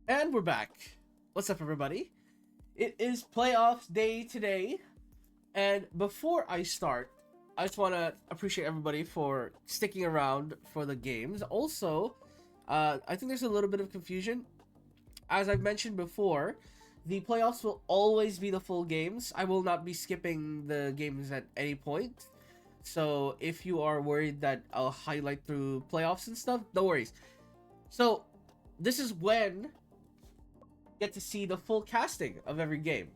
And we're back. What's up, everybody? It is playoffs day today. And before I start, I just want to appreciate everybody for sticking around for the games. Also, I think there's a little bit of confusion. As I've mentioned before, the playoffs will always be the full games. I will not be skipping the games at any point. So if you are worried that I'll highlight through playoffs and stuff, no worries. So this is when get to see the full casting of every game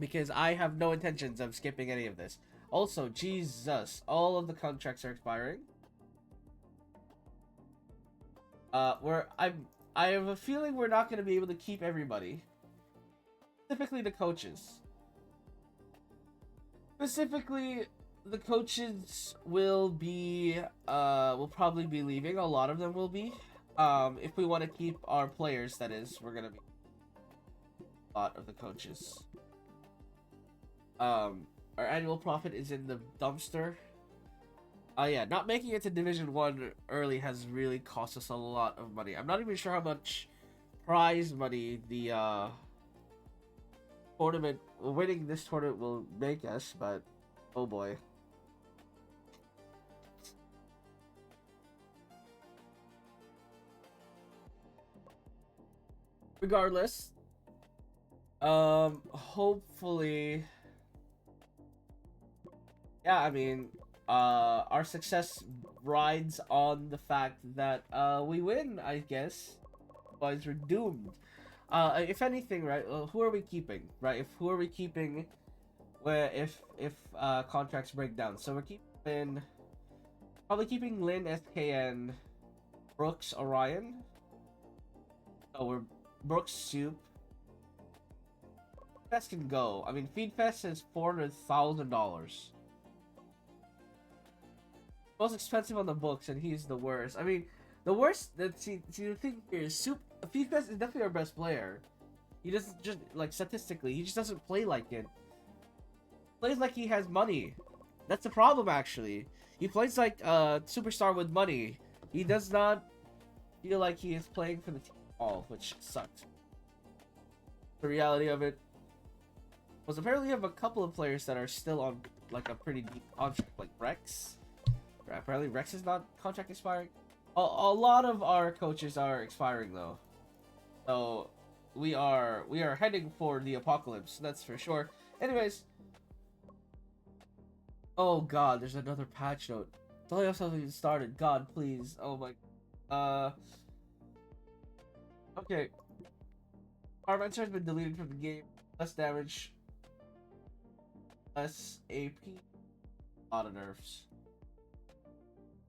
because I have no intentions of skipping any of this. Also, Jesus, all of the contracts are expiring. I have a feeling we're not going to be able to keep everybody. Specifically the coaches. Specifically, the coaches will probably be leaving. A lot of them will be. If we want to keep our players, that is, we're gonna be a lot of the coaches. Our annual profit is in the dumpster. Yeah, not making it to Division 1 early has really cost us a lot of money. I'm not even sure how much prize money the tournament, winning this tournament will make us, but oh boy. Regardless, hopefully, yeah, I mean, our success rides on the fact that we win, I guess. Otherwise, we're doomed. If anything, right? Who are we keeping, right? If who are we keeping? Where if contracts break down, so we're keeping probably keeping Lin, SKN, Brooks, Orion. Oh, we're Brooks, Soup. Fest can go. I mean, Feed Fest is $400,000. Most expensive on the books, and he's the worst. I mean, the worst. See, the thing here is Soup. Feed Fest is definitely our best player. He doesn't just like statistically. He just doesn't play like it. Plays like he has money. That's the problem, actually. He plays like a superstar with money. He does not feel like he is playing for the team at all, which sucks. The reality of it was apparently we have a couple of players that are still on like a pretty deep contract, like Rex. Apparently Rex is not contract expiring. A lot of our coaches are expiring though, so we are heading for the apocalypse. That's for sure. Anyways, oh god, there's another patch note. Playoffs haven't even started. God, please. Oh my. Okay. Our mentor has been deleted from the game. Less damage. Less AP. A lot of nerfs.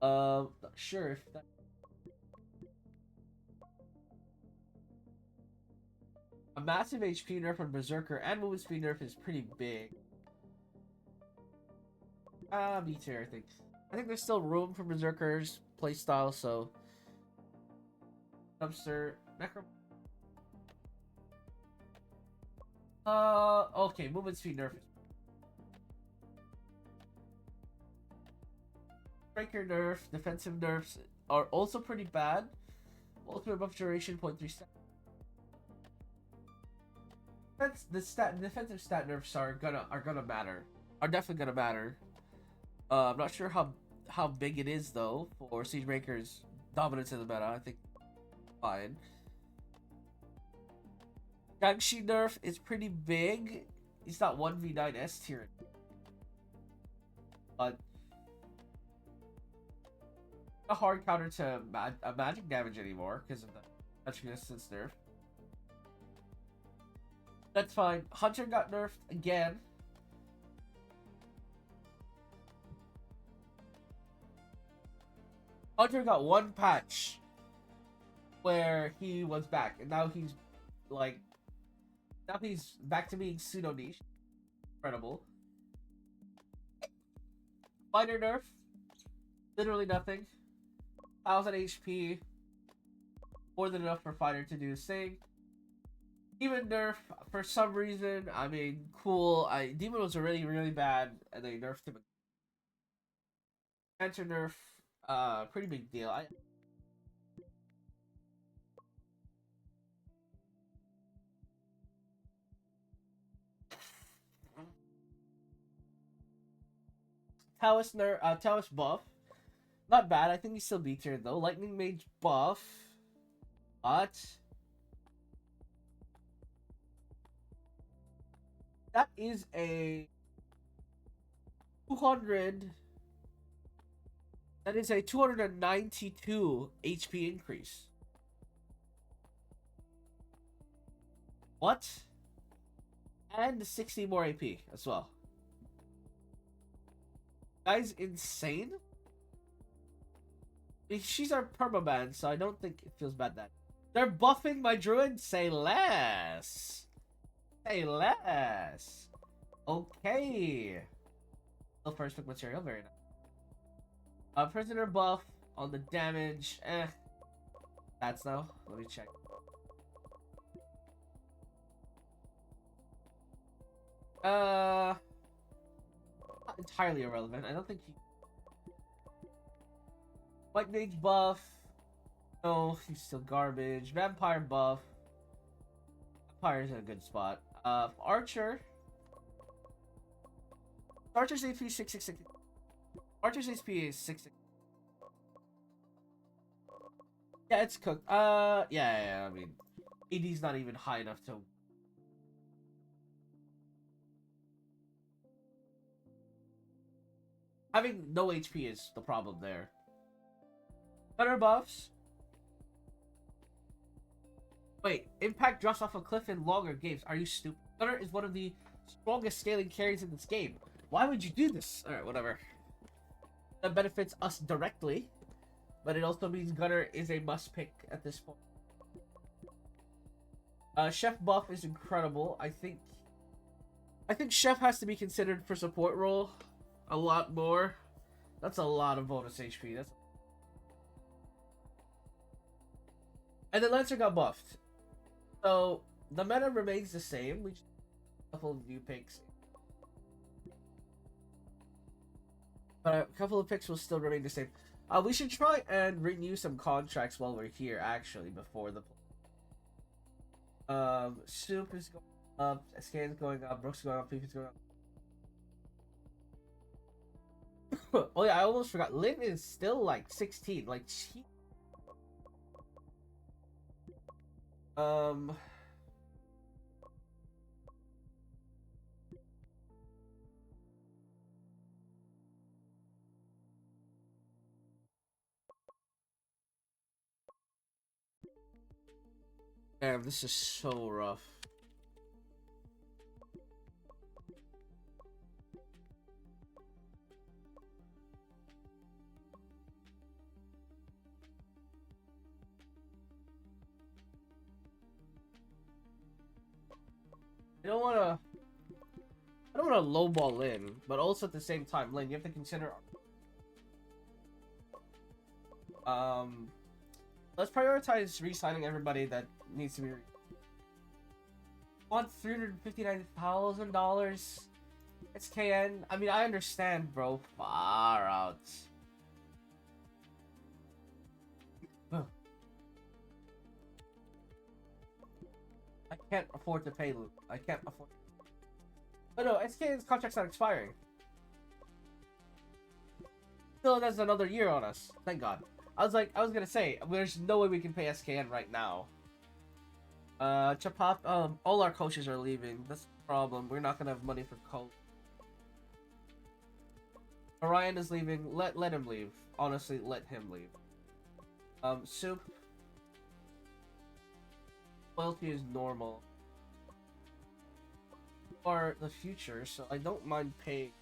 Not sure if that. A massive HP nerf on Berserker and movement speed nerf is pretty big. Me too, I think. I think there's still room for Berserker's playstyle, so. Dumpster. Necro. Okay, movement speed nerf. Breaker nerf, defensive nerfs are also pretty bad. Ultimate buff duration 0.3 defensive stat nerfs are gonna matter. Are definitely gonna matter. I'm not sure how big it is though for Siegebreaker's dominance in the meta. I think fine. Gangshi nerf is pretty big. He's not 1v9 S tier, but a hard counter to magic damage anymore because of the magic resistance nerf. That's fine. Hunter got nerfed again. Hunter got one patch where he was back, and now he's like, now he's back to being pseudo niche. Incredible. Fighter nerf, literally nothing. 1000 HP, more than enough for Fighter to do his thing. Demon nerf, for some reason, I mean, cool. Demon was already really bad, and they nerfed him. Cancer nerf, pretty big deal. Taoist buff. Not bad. I think he's still B tier though. Lightning Mage buff. But that is a 200. That is a 292 HP increase. What? And 60 more AP as well. Guy's insane. She's our permaban, so I don't think it feels bad that they're buffing my druid. Say less. Say less. Okay. Oh, first pick material, very nice. Prisoner buff on the damage. That's now. Let me check. Not entirely irrelevant. I don't think he. White Mage buff. No, he's still garbage. Vampire buff. Vampire's in a good spot. Archer. Archer's AP 666. Archer's HP is 6. Yeah, it's cooked. Yeah. I mean, AD's not even high enough to. Having no HP is the problem there. Better buffs. Wait, impact drops off a cliff in longer games. Are you stupid? Gunner is one of the strongest scaling carries in this game. Why would you do this? Alright, whatever. That benefits us directly, but it also means Gunner is a must pick at this point. Chef buff is incredible. I think Chef has to be considered for support role a lot more. That's a lot of bonus HP. And then Lancer got buffed. So the meta remains the same. We just have a couple of new picks. But a couple of picks will still remain the same. We should try and renew some contracts while we're here, actually, before the Soup is going up, Scan's going up, Brooks going up, Fifi's going up. Oh yeah, I almost forgot. Lynn is still like 16. Like she Damn, this is so rough. I don't wanna lowball Lynn, but also at the same time, Lynn, you have to consider let's prioritize re-signing everybody that needs to be want $359,000 SKN. I mean, I understand, bro. Far out. I can't afford to pay Luke. I can't afford. Oh no, SKN's contract's not expiring. Still has another year on us. Thank God. I was gonna say, there's no way we can pay SKN right now. Chapap, all our coaches are leaving. That's the problem. We're not gonna have money for coach. Orion is leaving. Let him leave. Honestly, let him leave. Soup. Loyalty is normal. For the future, so I don't mind paying.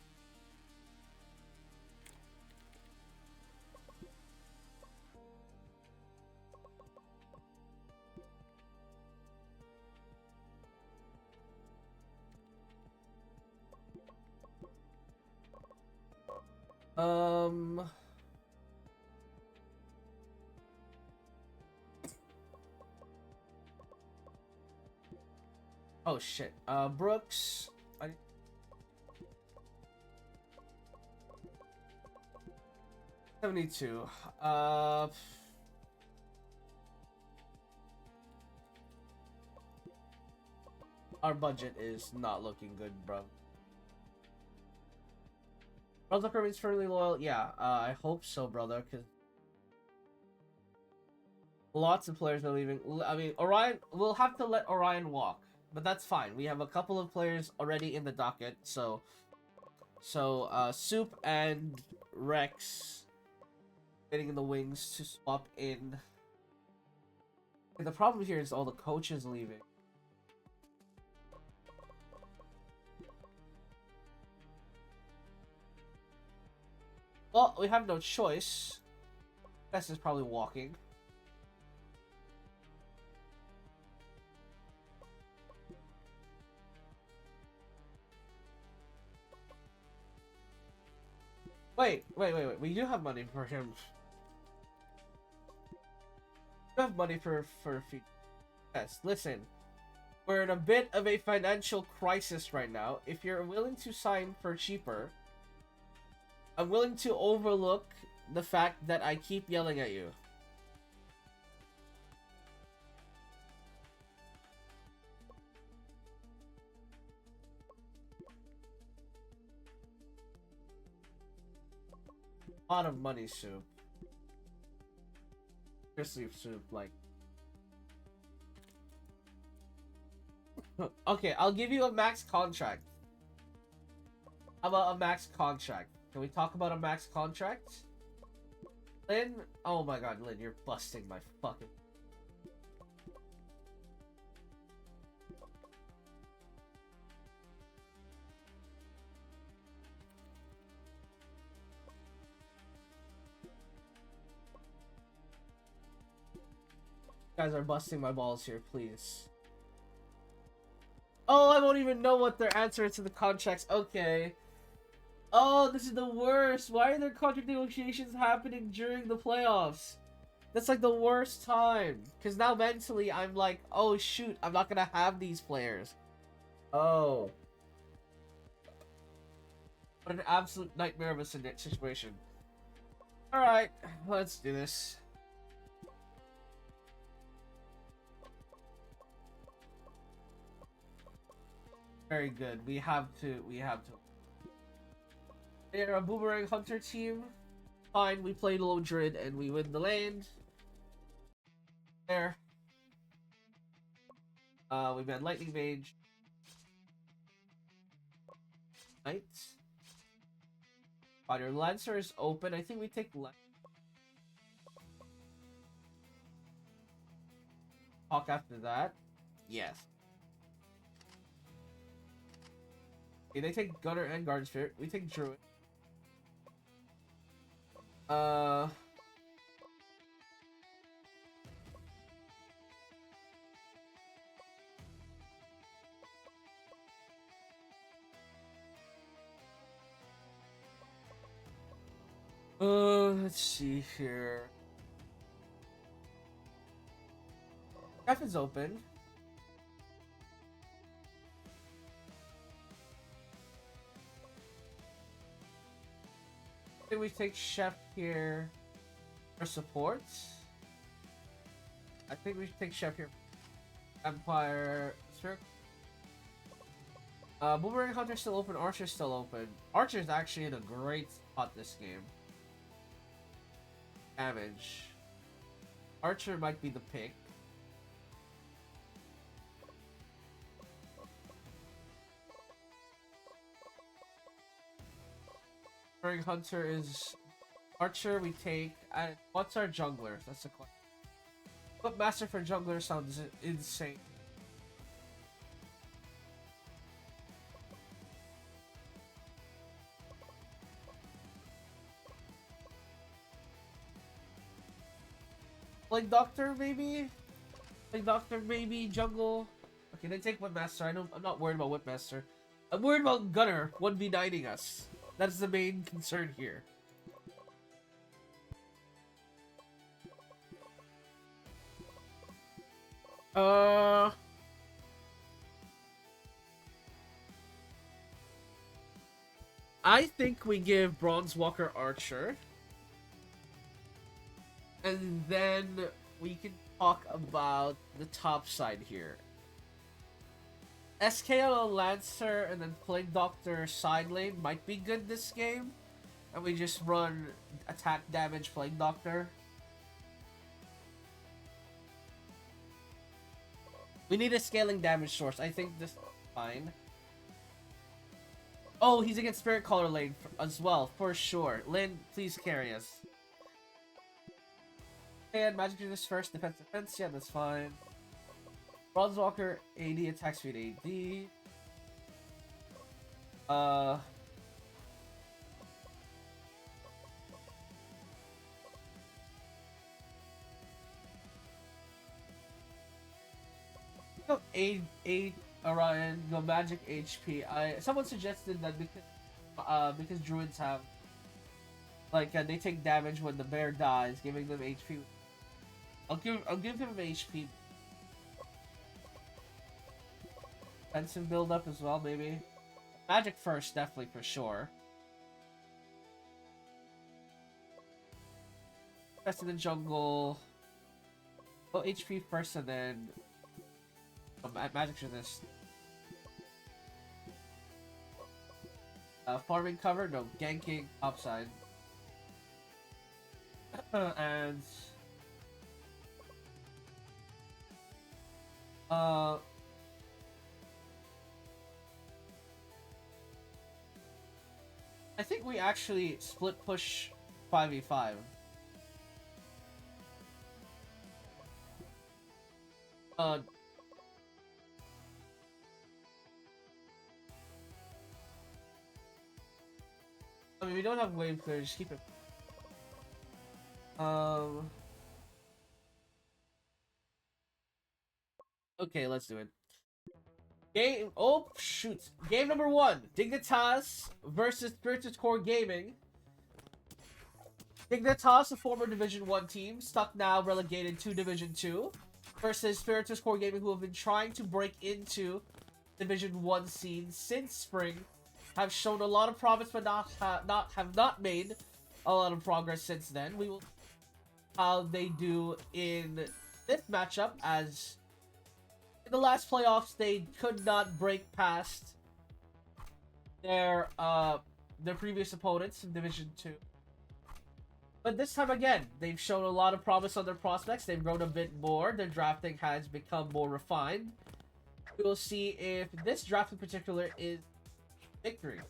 Oh shit. Brooks. 72. Our budget is not looking good, bro. Brother remains firmly loyal. Yeah, I hope so, brother, because lots of players are leaving. I mean, Orion, we'll have to let Orion walk, but that's fine. We have a couple of players already in the docket, so Soup and Rex getting in the wings to swap in. And the problem here is all the coaches leaving. Well, we have no choice. Bess is probably walking. Wait. We do have money for him. We have money for yes. Listen, we're in a bit of a financial crisis right now. If you're willing to sign for cheaper, I'm willing to overlook the fact that I keep yelling at you. A lot of money, Soup. Seriously, Soup, like... Okay, I'll give you a max contract. How about a max contract? Can we talk about a max contract? Lynn? Oh my god, Lynn, you're busting my fucking... You guys are busting my balls here, please. Oh, I won't even know what their answer is to the contracts. Okay. Oh, this is the worst. Why are there contract negotiations happening during the playoffs? That's like the worst time. Because now mentally, I'm like, oh shoot, I'm not going to have these players. Oh. What an absolute nightmare of a situation. Alright, let's do this. Very good. We have to. They're a boomerang hunter team. Fine, we played low Drid and we win the land. There. We ban lightning mage. Knight. Fighter Lancer is open. I think we take Hawk after that. Yes. Okay, they take Gunner and Guardian Spirit. We take Druid. Let's see here. F is open. I think we take Chef here for support. I think we should take Chef here. Empire. Boomerang Hunter's still open. Archer's still open. Archer's actually in a great spot this game. Damage. Archer might be the pick. Boomerang Hunter is Archer. We take. What's our jungler? That's the question. But Master for jungler sounds insane. Like Doctor maybe? Like Doctor maybe jungle? Okay, then take Whipmaster. I'm not worried about Whipmaster. I'm worried about Gunner 1v9ing us. That's the main concern here. I think we give Bronze Walker Archer. And then we can talk about the top side here. SK on a Lancer and then Plague Doctor side lane might be good this game. And we just run attack, damage, Plague Doctor. We need a scaling damage source. I think this is fine. Oh, he's against Spirit Caller lane as well, for sure. Lin, please carry us. And Magic Resist first, defense, yeah, that's fine. Bronzewalker, AD, attack speed, AD. Go 8 Orion, go magic HP. Someone suggested that because druids have like they take damage when the bear dies, giving them HP. I'll give him HP. Defensive build up as well, maybe. Magic first, definitely for sure. Best in the jungle. Go HP first and then magic resist. Farming cover, no ganking upside. And I think we actually split push 5v5. I mean, we don't have wave clear, just keep it. Okay, let's do it. Oh, shoot. Game number 1. Dignitas versus Spiritus Core Gaming. Dignitas, a former Division 1 team, stuck now relegated to Division 2. Versus Spiritus Core Gaming, who have been trying to break into Division 1 scene since spring. Have shown a lot of promise, but have not made a lot of progress since then. We will see how they do in this matchup, as in the last playoffs they could not break past their previous opponents in Division 2. But this time again, they've shown a lot of promise on their prospects. They've grown a bit more. Their drafting has become more refined. We will see if this draft in particular is victory.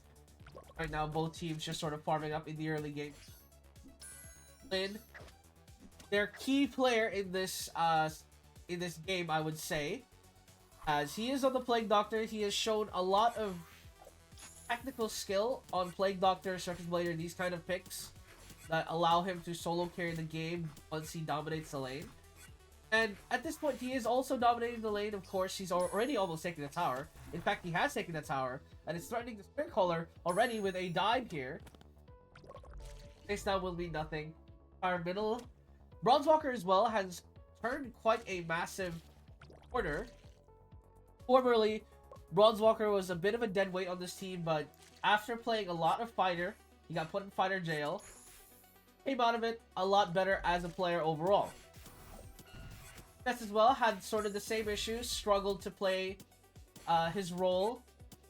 Right now, both teams just sort of farming up in the early game. Lin, their key player in this game, I would say, as he is on the Plague Doctor. He has shown a lot of technical skill on Plague Doctor, Circus Blader, these kind of picks that allow him to solo carry the game once he dominates the lane. And at this point, he is also dominating the lane. Of course, he's already almost taken the tower. In fact, he has taken the tower, and is threatening the Spirit Caller already with a dive here. This now will be nothing. Our middle. Bronzewalker as well has turned quite a massive corner. Formerly, Bronzewalker was a bit of a dead weight on this team, but after playing a lot of fighter, he got put in fighter jail. Came out of it a lot better as a player overall. As well had sort of the same issues, struggled to play his role,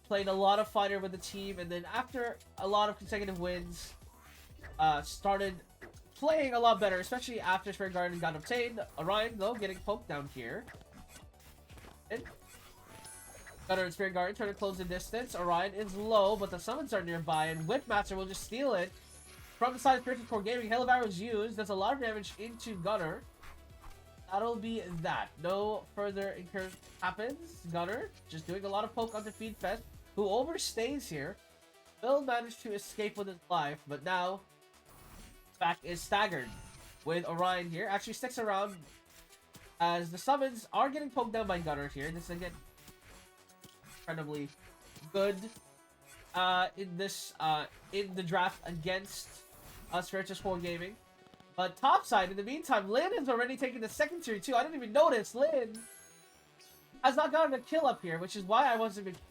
played a lot of fighter with the team, and then after a lot of consecutive wins, started playing a lot better, especially after Spirit Guardian got obtained. Orion, though, getting poked down here. And Gunner and Spirit Guardian trying to close the distance. Orion is low, but the summons are nearby, and Whipmaster will just steal it. From the side of Spiritus Core Gaming, Hail of Arrows used. Does a lot of damage into Gunner. That'll be that. No further incursion happens. Gunner just doing a lot of poke onto Feedfest, who overstays here. Will manage to escape with his life, but now back is staggered with Orion here. Actually sticks around as the summons are getting poked down by Gunner here. This again incredibly good in the draft against Spiritus Core Gaming. But topside, in the meantime, Lin is already taking the second tier too. I didn't even notice Lin has not gotten a kill up here, which is why I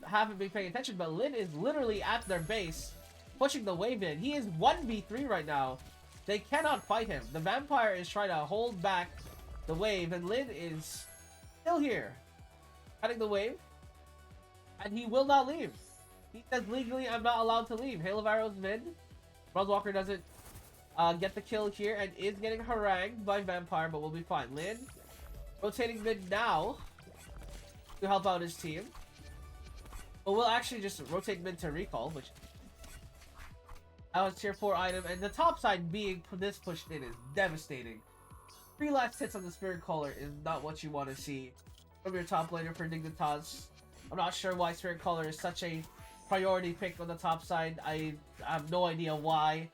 haven't been paying attention. But Lin is literally at their base, pushing the wave in. He is 1v3 right now. They cannot fight him. The vampire is trying to hold back the wave, and Lin is still here, cutting the wave, and he will not leave. He says legally, I'm not allowed to leave. Hail of Arrows mid. Bronze Walker doesn't get the kill here and is getting harangued by Vampire, but we'll be fine. Lin rotating mid now to help out his team. But we'll actually just rotate mid to recall, which that was tier 4 item, and the top side being this pushed in is devastating. 3 last hits on the Spirit Caller is not what you want to see from your top laner for Dignitas. I'm not sure why Spirit Caller is such a priority pick on the top side. I have no idea why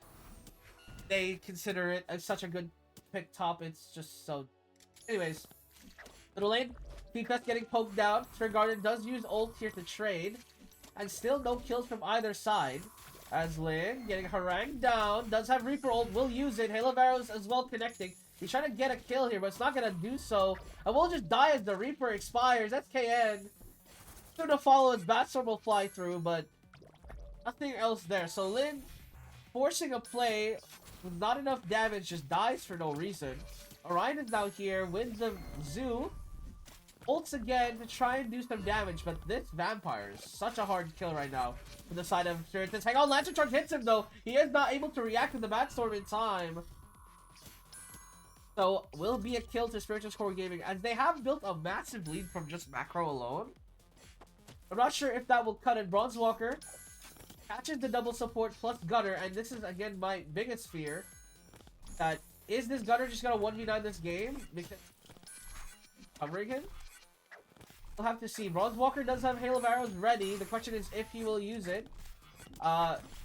they consider it as such a good pick top. It's just so... Anyways, middle lane, Teamfight getting poked down. Spirit Guardian does use ult here to trade, and still no kills from either side. As Lin getting harangued down, does have Reaper ult, will use it. Hail of Arrows as well connecting. He's trying to get a kill here, but it's not gonna do so. And we'll just die as the Reaper expires. That's KN. Soon to follow, his Batstorm will fly through, but nothing else there. So Lin, forcing a play with not enough damage, just dies for no reason. Orion is now here, wins the Zoo. Ults again to try and do some damage, but this Vampire is such a hard kill right now from the side of Spiritus. Hang on, Lancer Charge hits him though. He is not able to react to the Batstorm in time. So, will be a kill to Spiritus Core Gaming, as they have built a massive lead from just macro alone. I'm not sure if that will cut it. Bronze Walker catches the double support plus Gunner, and this is again my biggest fear. That is this Gunner just gonna 1v9 this game? Because covering him? We'll have to see. Bronze Walker does have Hail of Arrows ready. The question is if he will use it.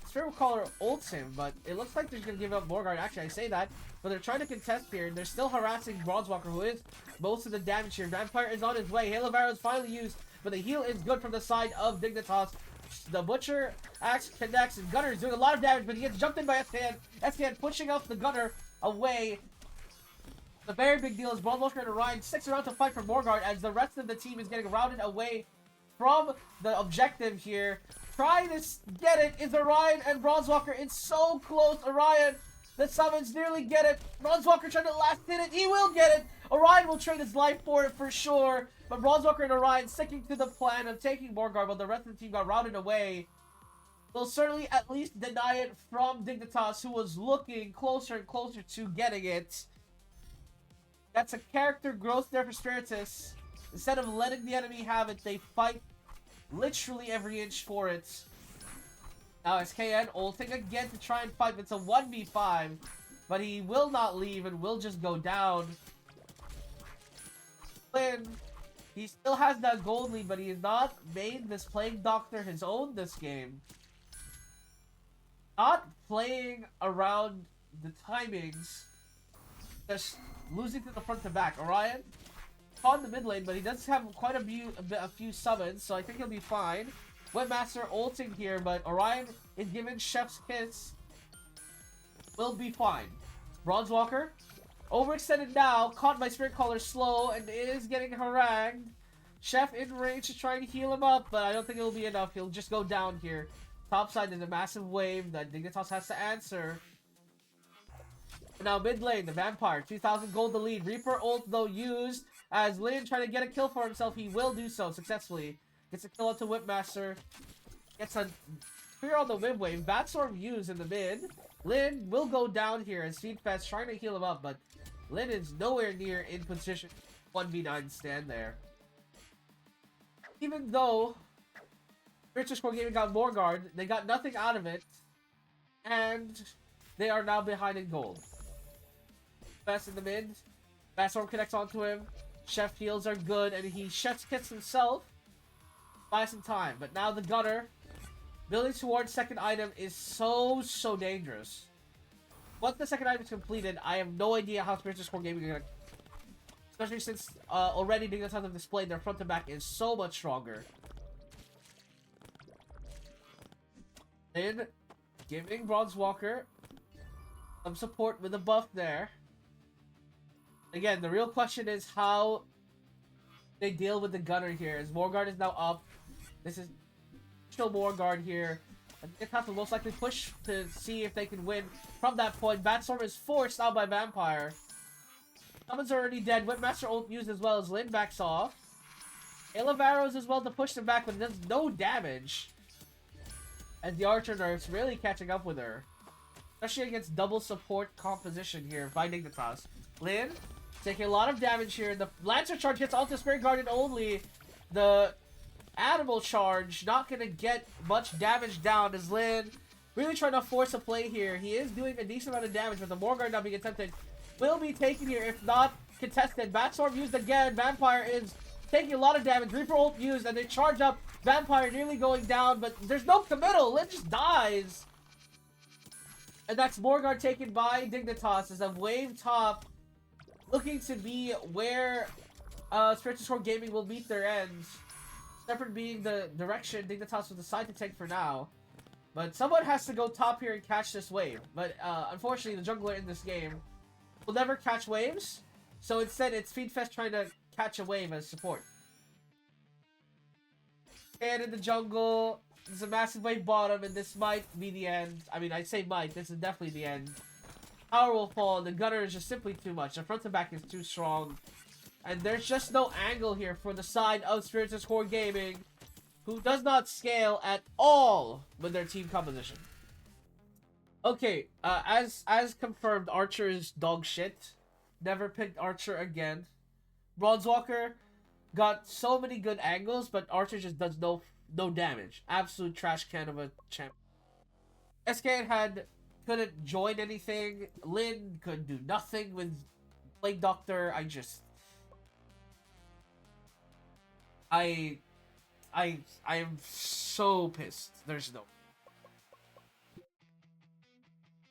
Spirit Caller ults him, but it looks like they're gonna give up Morgard. Actually, I say that, but they're trying to contest here. They're still harassing Bronze Walker, who is most of the damage here. Vampire is on his way. Hail of Arrows finally used, but the heal is good from the side of Dignitas. The Butcher Axe connects, and Gunner is doing a lot of damage, but he gets jumped in by SKN. SKN pushing off the Gunner away. The very big deal is Bronze Walker and Orion sticks around to fight for Morgard, as the rest of the team is getting routed away from the objective here. Trying to get it is Orion and Bronze Walker. It's so close. Orion, the summons nearly get it. Bronze Walker trying to last hit it. He will get it. Orion will trade his life for it for sure. But Bronze Walker and Orion sticking to the plan of taking Morgard, while the rest of the team got routed away. Will certainly at least deny it from Dignitas, who was looking closer and closer to getting it. That's a character growth there for Spiritus. Instead of letting the enemy have it, they fight literally every inch for it. Now SKN ulting again to try and fight. It's a 1v5, but he will not leave and will just go down. Lin, he still has that gold lead, but he has not made this Plague Doctor his own this game. Not playing around the timings, just losing to the front to back. Orion on the mid lane, but he does have quite a few summons, so I think he'll be fine. Webmaster ulting here, but Orion is given Chef's Kiss. Will be fine. Bronze Walker overextended now, caught by Spirit Caller slow, and is getting harangued. Chef in range to try and heal him up, but I don't think it'll be enough. He'll just go down here. Top side is a massive wave that Dignitas has to answer. Now mid lane, the Vampire, 2,000 gold the lead. Reaper ult though used, as Lin trying to get a kill for himself. He will do so successfully. Gets a kill onto Whipmaster. Gets a clear on the mid wave. Batstorm used in the mid. Lin will go down here as Feedfest trying to heal him up, but Lin is nowhere near in position 1v9 stand there. Even though Spiritus Core Gaming got Morgard, they got nothing out of it, and they are now behind in gold. Best in the mid. Batstorm connects onto him. Chef heals are good, and he Chef's Kits himself. Buy some time, but now the Gunner building towards second item is so dangerous. Once the second item is completed, I have no idea how Spiritus Core Gaming are gonna, especially since already Dignitas have displayed their front to back is so much stronger. Then giving Bronze Walker some support with a buff there. Again, the real question is how they deal with the Gunner here, as Morgard is now up. This is still Morgard here. And Dignitas will most likely push to see if they can win from that point. Batstorm is forced out by Vampire. Summons are already dead. Whipmaster ult used as well as Lin backs off. Hail of Arrows as well to push them back, but it does no damage. And the Archer Nerf's really catching up with her. especially against double support composition here by Dignitas. Lin taking a lot of damage here. The Lancer charge gets onto Spirit Guardian only. The Animal charge not gonna get much damage down as Lin really trying to force a play here. He is doing a decent amount of damage, but the Morguard not being attempted will be taken here if not contested. Batstorm used again. Vampire is taking a lot of damage. Reaper ult used, and they charge up. Vampire nearly going down, but there's no committal. Lin just dies. And that's Morguard taken by Dignitas as a wave top looking to be where Spiritual Core Gaming will meet their ends. Separate being the direction Dignitas will decide to take for now. But someone has to go top here and catch this wave. But unfortunately, the jungler in this game will never catch waves. So instead, it's Feedfest trying to catch a wave as support. And in the jungle, there's a massive wave bottom, and this might be the end. I mean, I say might, this is definitely the end. Power will fall, and the gunner is just simply too much. The front to back is too strong. And there's just no angle here for the side of Spiritus Core Gaming, who does not scale at all with their team composition. Okay, as confirmed, Archer is dog shit. Never picked Archer again. Bronzewalker got so many good angles, but Archer just does no damage. Absolute trash can of a champ. SKN couldn't join anything. Lin could do nothing with Plague Doctor. I am so pissed. There's no.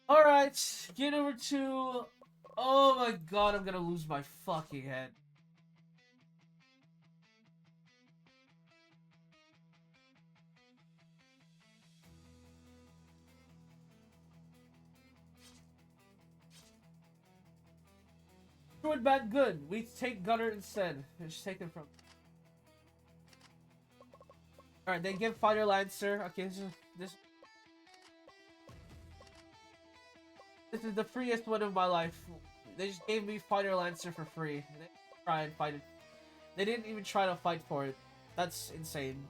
Alright, get over to. Oh my god, I'm gonna lose my fucking head. Druid bad good. We take Gunner instead. Just take him from. Alright, they give Fighter Lancer. Okay, this is the freest one of my life. They just gave me Fighter Lancer for free. They didn't try and fight it. They didn't even try to fight for it. That's insane.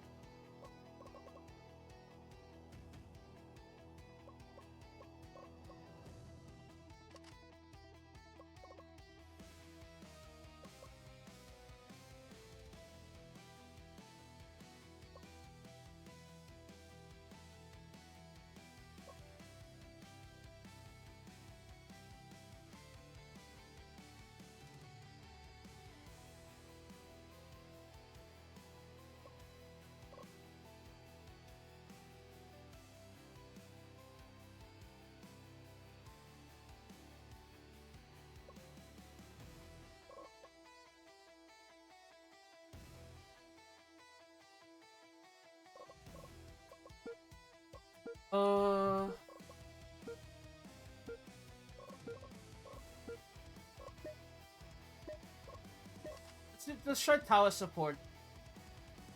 Let's try tower support.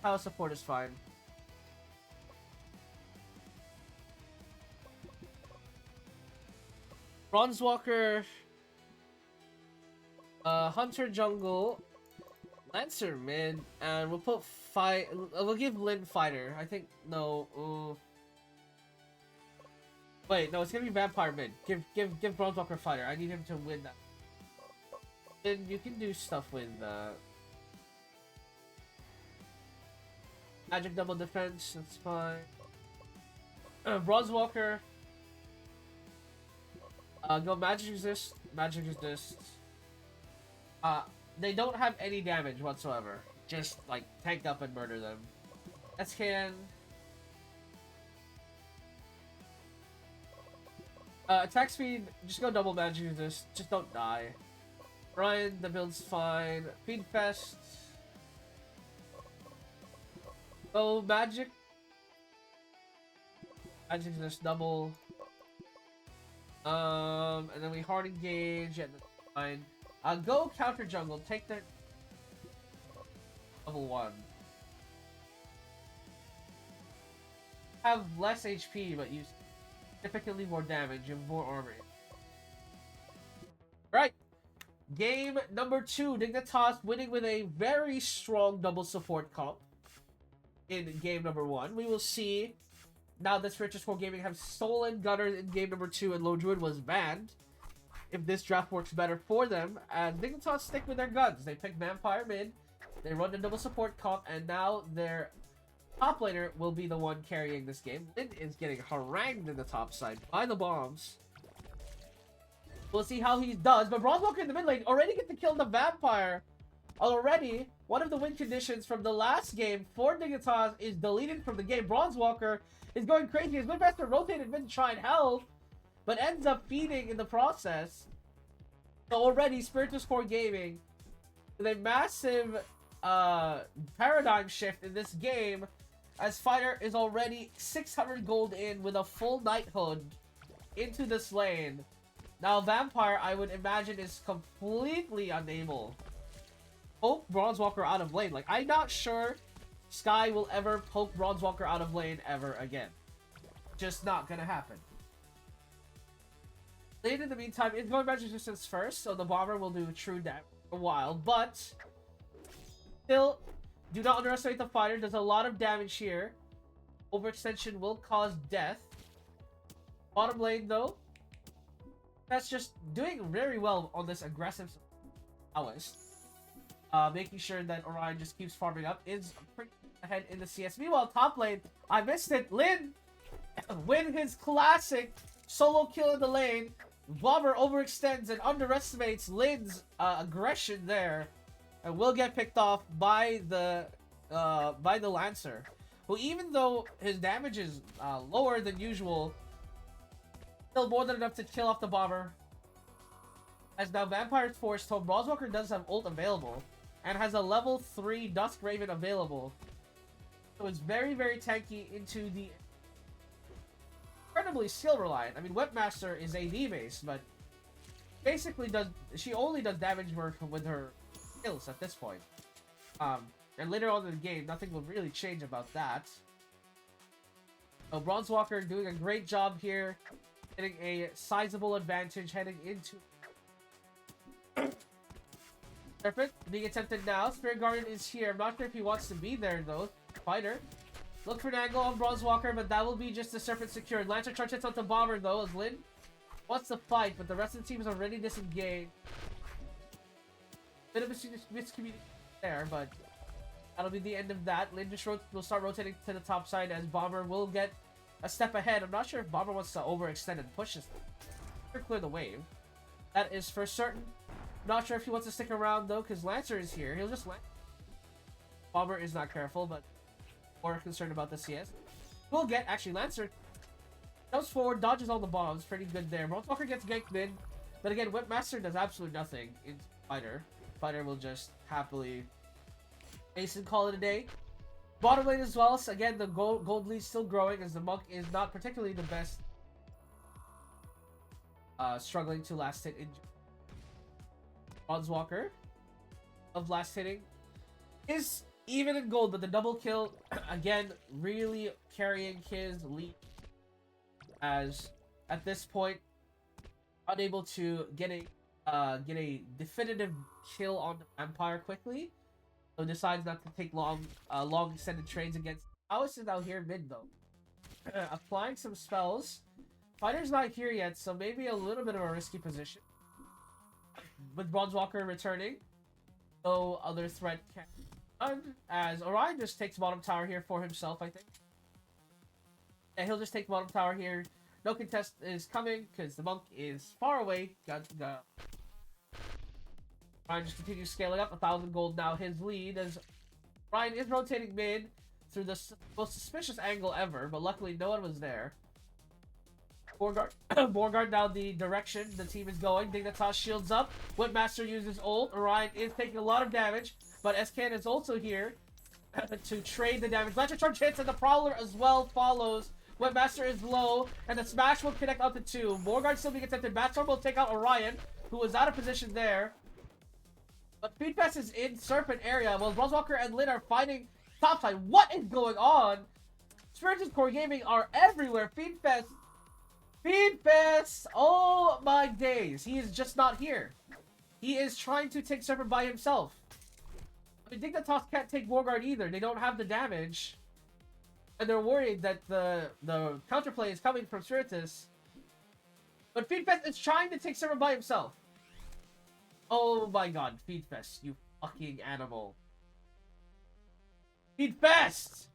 Tower support is fine. Bronzewalker, Hunter jungle, Lancer mid, and we'll put we'll give Lin fighter. I think no. Wait, no, it's gonna be Vampire mid. Give Bronzewalker fighter. I need him to win that. Then you can do stuff with magic double defense. That's fine. Bronzewalker. Go magic resist. Magic resist. They don't have any damage whatsoever. Just like tank up and murder them. SKN. Attack speed, just go double magic resist. Just don't die. Ryan, the build's fine. Feedfest. Go magic. Magic resist double. And then we hard engage and fine. Go counter jungle. Take their level 1. Have less HP, but use significantly more damage and more armor. Right. Game number 2. Dignitas winning with a very strong double support comp in game number 1. We will see now that Spiritus Core Gaming have stolen Gunners in game number 2 and Low Druid was banned, if this draft works better for them, and Dignitas stick with their guns. They pick Vampire mid, they run the double support comp, and now their top laner will be the one carrying this game. Lin is getting harangued in the top side by the bombs. We'll see how he does, but Bronzewalker in the mid lane already gets to kill the Vampire. Already, one of the win conditions from the last game for Dignitas is deleted from the game. Bronzewalker is going crazy. His mid master rotated mid to try and help, but ends up feeding in the process. So already, Spiritus Core Gaming, with a massive paradigm shift in this game, as Fighter is already 600 gold in with a full knighthood into this lane. Now Vampire, I would imagine, is completely unable to poke Bronzewalker out of lane. Like, I'm not sure Sky will ever poke Bronzewalker out of lane ever again. Just not gonna happen. Lane, in the meantime, is going magic resistance first, so the Bomber will do true damage for a while, but still, do not underestimate the Fighter. Does a lot of damage here. Overextension will cause death. Bottom lane, though, that's just doing very well on this aggressive prowess. Making sure that Orion just keeps farming up. Is pretty ahead in the CS. Meanwhile, top lane, I missed it. Lin win his classic solo kill in the lane. Bomber overextends and underestimates Lin's aggression there, and will get picked off by the Lancer, who, even though his damage is lower than usual, still more than enough to kill off the Bomber. As now Vampire's forced home, Bronzewalker does have ult available, and has a level 3 Dusk Raven available. So it's very, very tanky into the incredibly skill reliant. I mean, Webmaster is AD based, but basically she only does damage work with her skills at this point. And later on in the game, nothing will really change about that. So Bronzewalker doing a great job here, getting a sizable advantage heading into Serpent being attempted now. Spirit Guardian is here. I'm not sure if he wants to be there though. Fighter. Look for an angle on Bronzewalker, but that will be just the Serpent secured. Lancer charge hits onto Bomber though, as Lin wants to fight, but the rest of the team is already disengaged. Bit of a miscommunication there, but that'll be the end of that. Lin just will start rotating to the top side as Bomber will get a step ahead. I'm not sure if Bomber wants to overextend and push this or clear the wave. That is for certain. Not sure if he wants to stick around though, because Lancer is here. He'll just land. Bomber is not careful, but more concerned about the CS. We'll get, actually, Lancer jumps forward, dodges all the bombs. Pretty good there. Bronzewalker gets ganked mid. But again, Whipmaster does absolutely nothing in Fighter. Fighter will just happily ace and call it a day. Bottom lane as well. So again, the gold lead still growing as the Monk is not particularly the best. Struggling to last hit in Bronzewalker of last hitting is even in gold, but the double kill again really carrying his lead, as at this point unable to get a definitive kill on the Empire quickly, so decides not to take long extended trades against Alice. Is out here mid though, applying some spells. Fighter's not here yet, so maybe a little bit of a risky position with Bronzewalker returning. No other threat can be done, as Orion just takes bottom tower here for himself, I think. And he'll just take bottom tower here. No contest is coming because the Monk is far away. Orion just continues scaling up. 1,000 gold now his lead, as Orion is rotating mid through the most suspicious angle ever, but luckily no one was there. Borgard now the direction the team is going. Dignitas shields up. Whipmaster uses ult. Orion is taking a lot of damage, but SKN is also here to trade the damage. Lancer charge hits, and the Prowler as well follows. Whipmaster is low, and the smash will connect onto 2. Borgard still being attempted. Batstorm will take out Orion, who was out of position there. But Feedfest is in Serpent area, while Bronzewalker and Lin are fighting topside. What is going on? Spiritus Core Gaming are everywhere. Feedfest! Oh my days. He is just not here. He is trying to take Serpent by himself. I mean, Dignitas can't take Borgard either. They don't have the damage. And they're worried that the counterplay is coming from Spiritus. But Feedfest is trying to take server by himself. Oh my god, Feedfest, you fucking animal. Feedfest!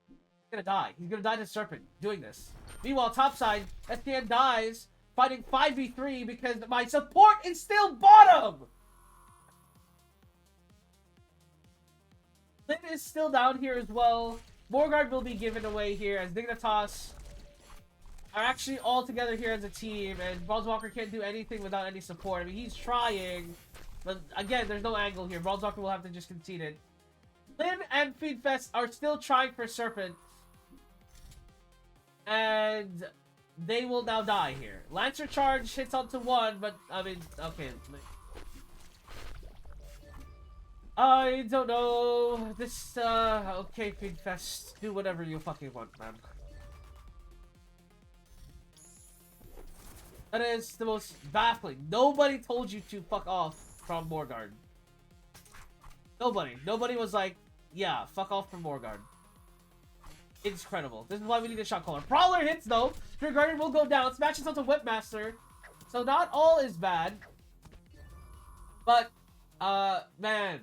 He's gonna die. He's gonna die to Serpent doing this. Meanwhile, topside, SKN dies fighting 5v3 because my support is still bottom! Lin is still down here as well. Morgard will be given away here as Dignitas are actually all together here as a team, and Bronzewalker can't do anything without any support. I mean, he's trying, but again, there's no angle here. Bronzewalker will have to just concede it. Lin and Feedfest are still trying for Serpent, and they will now die here. Lancer charge hits onto one, but I mean, okay. I don't know. This, okay, Feedfest, do whatever you fucking want, man. That is the most baffling. Nobody told you to fuck off from Morgard. Nobody. Nobody was like, yeah, fuck off from Morgard. It's incredible. This is why we need a shot caller. Prowler hits, though. Spirit Guardian will go down. Smashes onto Whipmaster. So not all is bad. But, man.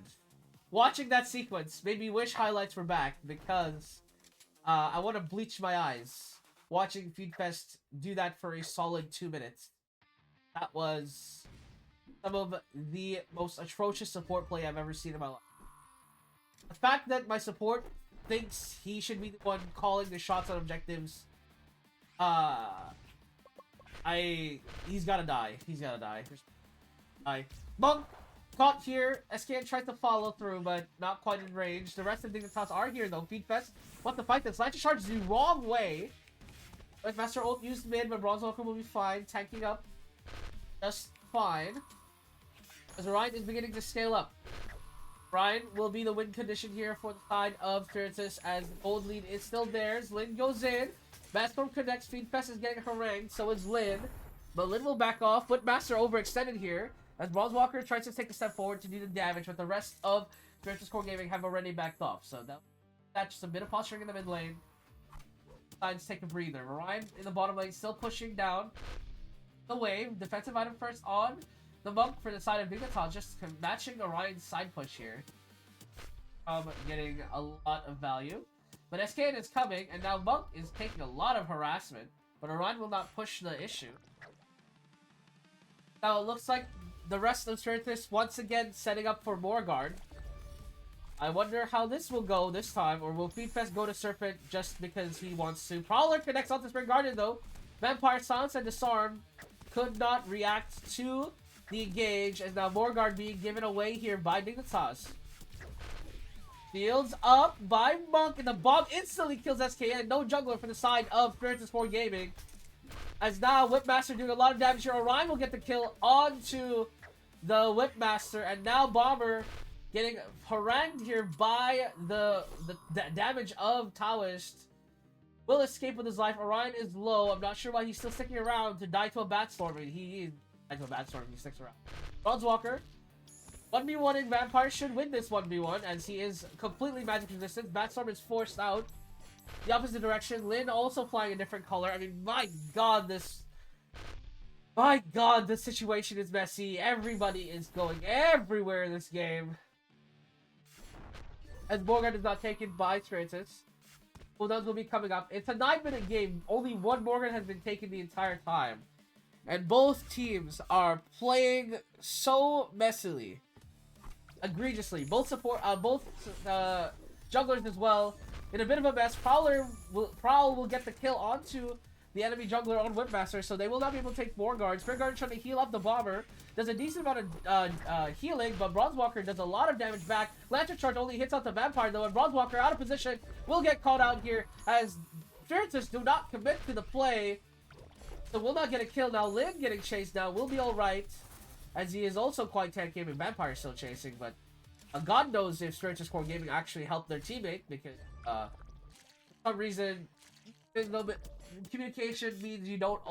Watching that sequence made me wish highlights were back because I want to bleach my eyes. Watching Feedfest do that for a solid 2 minutes. That was some of the most atrocious support play I've ever seen in my life. The fact that my support thinks he should be the one calling the shots on objectives. He's gotta die. He's gotta die. Monk caught here. SKN tries to follow through, but not quite in range. The rest of the Dignitas are here though. Feedfest want to fight this. Lancer charge the wrong way. Like Master ult used mid, but Bronzewalker will be fine. Tanking up just fine. As Orion is beginning to scale up. Ryan will be the win condition here for the side of Spiritus as the gold lead is still theirs. Lin goes in. Master connects. Feedfest is getting harangued. So is Lin. But Lin will back off. Master overextended here as Bronzewalker tries to take a step forward to do the damage, but the rest of Spiritus Core Gaming have already backed off. So that's just a bit of posturing in the mid lane. Decides to take a breather. Ryan in the bottom lane still pushing down the wave. Defensive item first on the Monk for the side of Dignitas, just matching Orion's side push here. Getting a lot of value. But SKN is coming, and now Monk is taking a lot of harassment, but Orion will not push the issue. Now it looks like the rest of Spiritus once again setting up for Morgard. I wonder how this will go this time, or will Feedfest go to Serpent just because he wants to? Prowler connects onto Spirit Guardian though. Vampire Silence and Disarm could not react to the engage, as now Morgard being given away here by Dignitas. Shields up by Monk, and the bomb instantly kills SKN. No jungler for the side of Spiritus 4 Gaming. As now Whipmaster doing a lot of damage here. Orion will get the kill onto the Whipmaster, and now Bomber getting harangued here by the damage of Taoist. Will escape with his life. Orion is low. I'm not sure why he's still sticking around to die to a Batstorm. He died to a Batstorm. He sticks around. Bronzewalker 1v1ing Vampire should win this 1v1 as he is completely magic resistant. Batstorm is forced out the opposite direction. Lin also flying a different color. I mean, my god, this situation is messy. Everybody is going everywhere in this game. As Morgard is not taken by Spiritus. Cooldowns will be coming up. It's a 9-minute game. Only one Morgard has been taken the entire time. And both teams are playing so messily. Egregiously. Both junglers as well. In a bit of a mess. Prowl will get the kill onto the enemy jungler on Whipmaster, so they will not be able to take Morgard. Spirit Guardian trying to heal up the Bomber. Does a decent amount of healing, but Bronzewalker does a lot of damage back. Lantern Charge only hits out the Vampire though, and Bronzewalker out of position will get called out here as Spiritus do not commit to the play. So will not get a kill now. Lin getting chased now will be alright, as he is also quite tanky gaming. Vampire still chasing, but God knows if Spiritus Core Gaming actually helped their teammate, because for some reason a little bit communication means you don't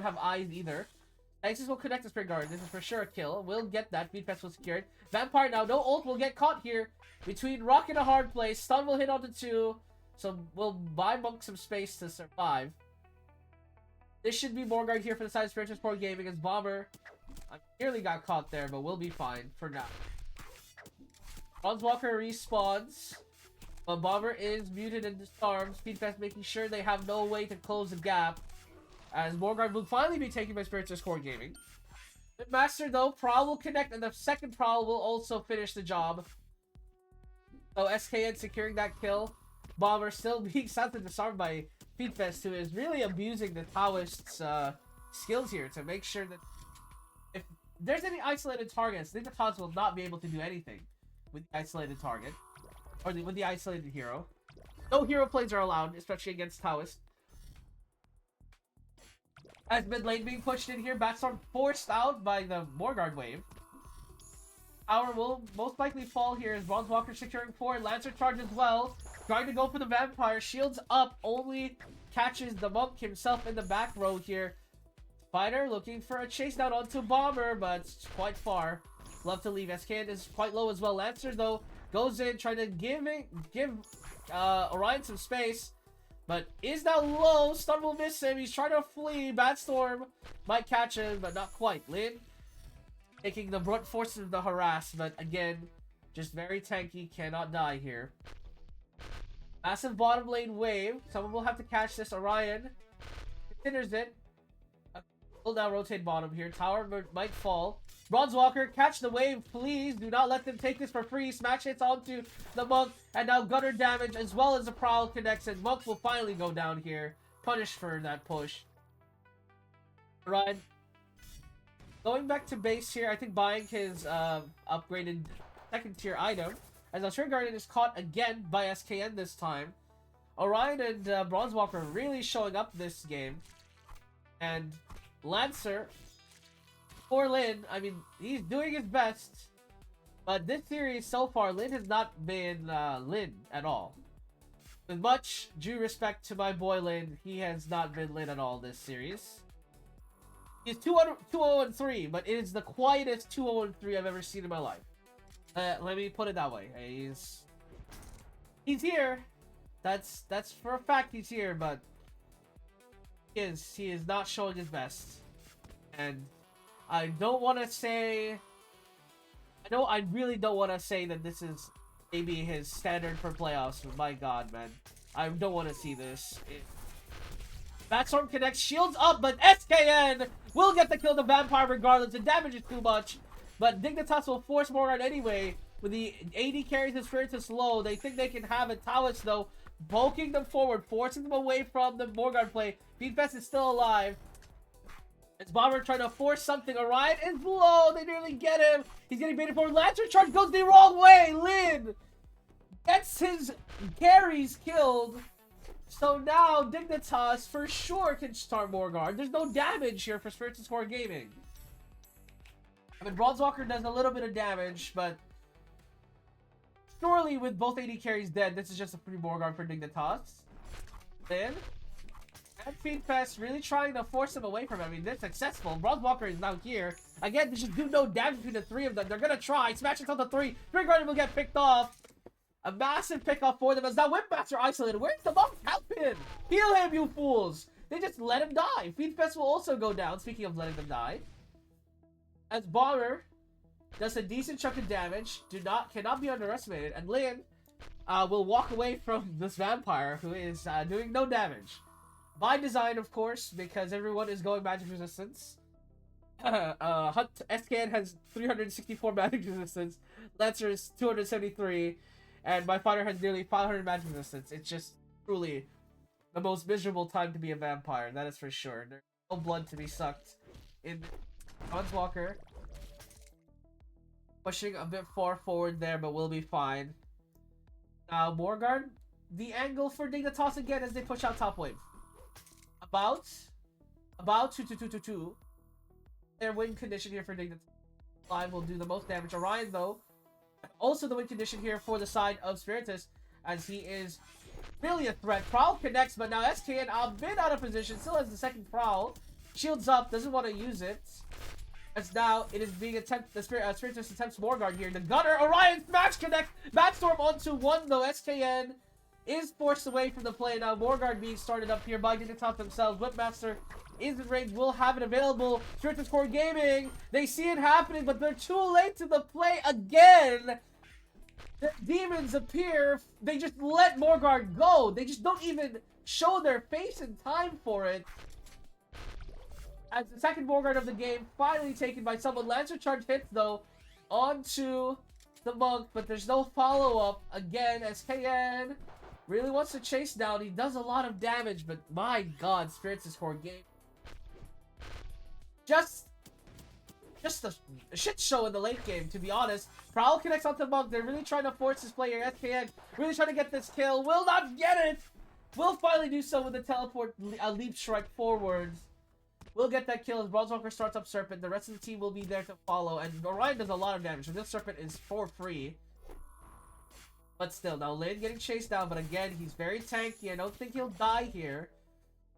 have eyes either. Axis will connect to Spirit Guard. This is for sure a kill. We'll get that. Feedfest was secured. Vampire now, no ult will get caught here between rock and a hard place. Stun will hit onto 2. So we'll buy Monk some space to survive. This should be Morguard here for the side of Spiritual Sport Gaming as Bomber. I nearly got caught there, but we'll be fine for now. Bronzewalker respawns. But Bomber is muted and disarmed. Speedfest making sure they have no way to close the gap. As Morguard will finally be taken by Spiritual Sport Gaming. Master though, Prowl will connect and the second Prowl will also finish the job. So SKN securing that kill. Bomber still being sadly disarmed by Speedfest, who is really abusing the Taoist's skills here to make sure that if there's any isolated targets, Dignitas will not be able to do anything with the isolated target. Or with the isolated hero. No hero plays are allowed, especially against Taoist. As mid lane being pushed in here, Batstorm forced out by the Morguard wave. Tower will most likely fall here as Bronzewalker securing 4. Lancer charge as well. Trying to go for the Vampire. Shields up. Only catches the Monk himself in the back row here. Fighter looking for a chase down onto Bomber, but it's quite far. Love to leave. SKN is quite low as well. Lancer, though, goes in trying to give Orion some space. But is now low. Stun will miss him. He's trying to flee. Batstorm might catch him, but not quite. Lin taking the brunt force of the harass, but again, just very tanky. Cannot die here. Massive bottom lane wave. Someone will have to catch this. Orion considers it. Will now rotate bottom here. Tower might fall. Bronzewalker, catch the wave, please. Do not let them take this for free. Smash hits onto the Monk. And now gutter damage as well as the Prowl connects. And Monk will finally go down here. Punished for that push. Ryan. Going back to base here. I think buying his upgraded second tier item. As Alturan Guardian is caught again by SKN this time. Orion and Bronzewalker really showing up this game. And Lancer... For Lin, I mean, he's doing his best, but this series so far, Lin has not been Lin at all. With much due respect to my boy Lin, he has not been Lin at all this series. He's 2-0-3, but it is the quietest 2-0-3 I've ever seen in my life. Let me put it that way. He's here. That's for a fact he's here, but he is not showing his best. And I don't want to say... I really don't want to say that this is maybe his standard for playoffs, but my god, man. I don't want to see this. Batstorm connects, shields up, but SKN will get the kill the Vampire regardless. The damage is too much, but Dignitas will force Morguard anyway. With the AD carries his Spiritus low, they think they can have it. Taoist, though, bulking them forward, forcing them away from the Morguard play. Beatfest is still alive. It's Bomber trying to force something. Orion is low. They nearly get him. He's getting baited forward. Lancer charge goes the wrong way. Lin gets his carries killed. So now Dignitas for sure can start Morguard. There's no damage here for Spiritual Sport Gaming. I mean, Bronzewalker does a little bit of damage, but surely with both AD carries dead, this is just a free Morguard for Dignitas. Then... and Feedfest really trying to force him away from him. I mean, they're successful. Bronzewalker is now here. Again, they just do no damage between the three of them. They're gonna try. Smash it on the three. Three Guardian will get picked off. A massive pickoff for them as now Whipmaster isolated. Where's the Monk? Help him! Heal him, you fools! They just let him die. Feedfest will also go down, speaking of letting them die. As Bomber does a decent chunk of damage. Cannot be underestimated. And Lin will walk away from this Vampire who is doing no damage. By design, of course, because everyone is going magic resistance. SKN has 364 magic resistance. Lancer is 273. And my fighter has nearly 500 magic resistance. It's just truly the most miserable time to be a vampire. That is for sure. There's no blood to be sucked. In Bronzewalker pushing a bit far forward there, but we'll be fine. Now, Morguard. The angle for Dignitas again as they push out top wave. About 2-2-2-2-2. Their win condition here for Dignitas. Live will do the most damage. Orion, though, also the win condition here for the side of Spiritus, as he is really a threat. Prowl connects, but now SKN a bit out of position. Still has the second Prowl. Shields up, doesn't want to use it. As now it is being attempted. Spiritus attempts Morguard here. The Gunner, Orion smash connect. Batstorm onto one though. SKN is forced away from the play. Now Morgard being started up here by Dignitas themselves. Whipmaster is in range, will have it available. Spiritus Core Gaming, they see it happening, but they're too late to the play again. The demons appear, they just let Morgard go. They just don't even show their face in time for it. As the second Morgard of the game finally taken by someone. Lancer Charge hits though onto the monk, but there's no follow-up. Again, SKN really wants to chase down. He does a lot of damage, but my god, Spiritus Core Game. Just a shit show in the late game, to be honest. Prowl connects onto Monk. They're really trying to force this player. SKN really trying to get this kill. Will not get it. Will finally do so with the teleport, a leap strike forwards. Will get that kill as Bronzewalker starts up Serpent. The rest of the team will be there to follow. And Orion does a lot of damage. So this Serpent is for free. But still, now Lin getting chased down. But again, he's very tanky. I don't think he'll die here.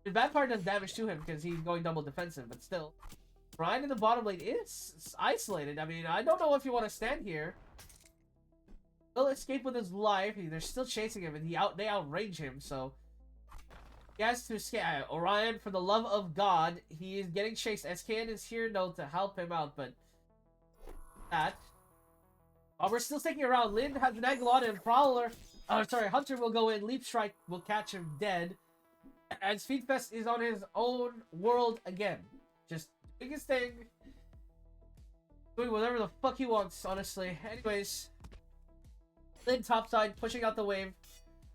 The bad part does damage to him because he's going double defensive. But still, Ryan in the bottom lane is isolated. I mean, I don't know if you want to stand here. He'll escape with his life. They're still chasing him, and they outrange him. So he has to escape. Orion, for the love of God, he is getting chased. SKN is here though to help him out, but that. We're still sticking around. Lin has an angle on him. Hunter will go in. Leap Strike will catch him dead. And Speedfest is on his own world again. Just doing his thing. Doing whatever the fuck he wants, honestly. Anyways. Lin topside, pushing out the wave.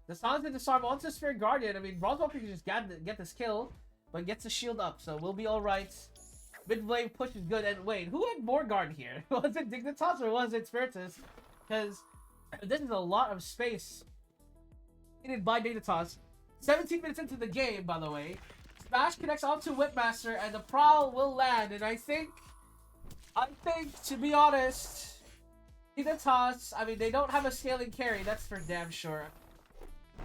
The Silence and Disarm onto Spirit Guardian. I mean, Bronzewalker can just get this kill, but gets the shield up, so we'll be alright. Mid-wave push is good, and wait, who had more guard here? Was it Dignitas or was it Spiritus? Because this is a lot of space needed by Dignitas. 17 minutes into the game, by the way. Smash connects onto Whipmaster, and the Prowl will land, and I think, to be honest, Dignitas, I mean, they don't have a scaling carry, that's for damn sure.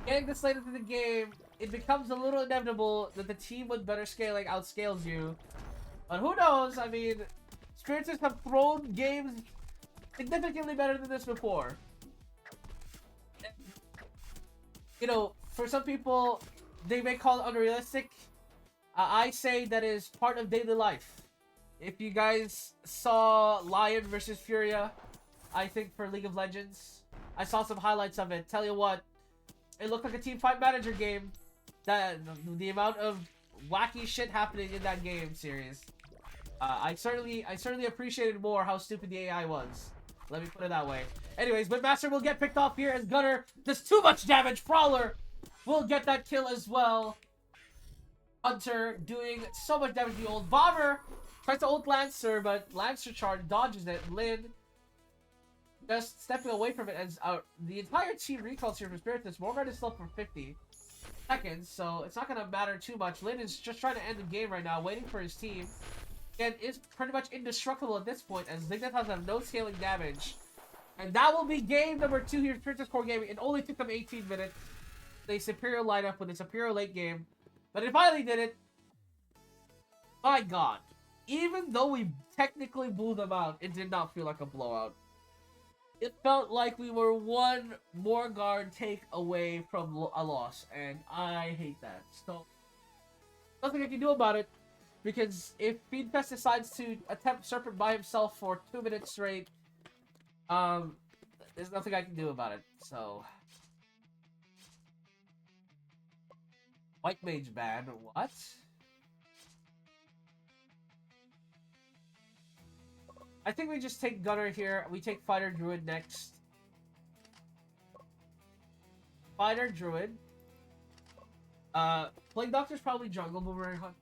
Getting this late into the game, it becomes a little inevitable that the team with better scaling outscales you. But who knows? I mean, Spiritus have thrown games significantly better than this before. You know, for some people, they may call it unrealistic. I say that is part of daily life. If you guys saw Lion versus Furia, I think for League of Legends, I saw some highlights of it. Tell you what, it looked like a Teamfight Manager game. The amount of wacky shit happening in that game series. I certainly appreciated more how stupid the AI was. Let me put it that way. Anyways, Whipmaster will get picked off here as Gunner does too much damage. Prowler will get that kill as well. Hunter doing so much damage to the old Bomber. Tries to ult Lancer, but Lancer charge dodges it. Lin just stepping away from it as the entire team recalls here for Spiritus. Morgard is still for 50 seconds, so it's not going to matter too much. Lin is just trying to end the game right now, waiting for his team. And is pretty much indestructible at this point, as Dignitas have no scaling damage. And that will be game number 2 here, Spiritus Core Gaming. It only took them 18 minutes. A superior lineup with a superior late game. But it finally did it. My god. Even though we technically blew them out, it did not feel like a blowout. It felt like we were one more guard take away from a loss. And I hate that. So, nothing I can do about it. Because if Feedfest decides to attempt Serpent by himself for 2 minutes straight, there's nothing I can do about it. So, White Mage ban, what? I think we just take Gunner here. We take Fighter Druid next. Fighter Druid. Plague Doctor's probably jungle boomerang hunt.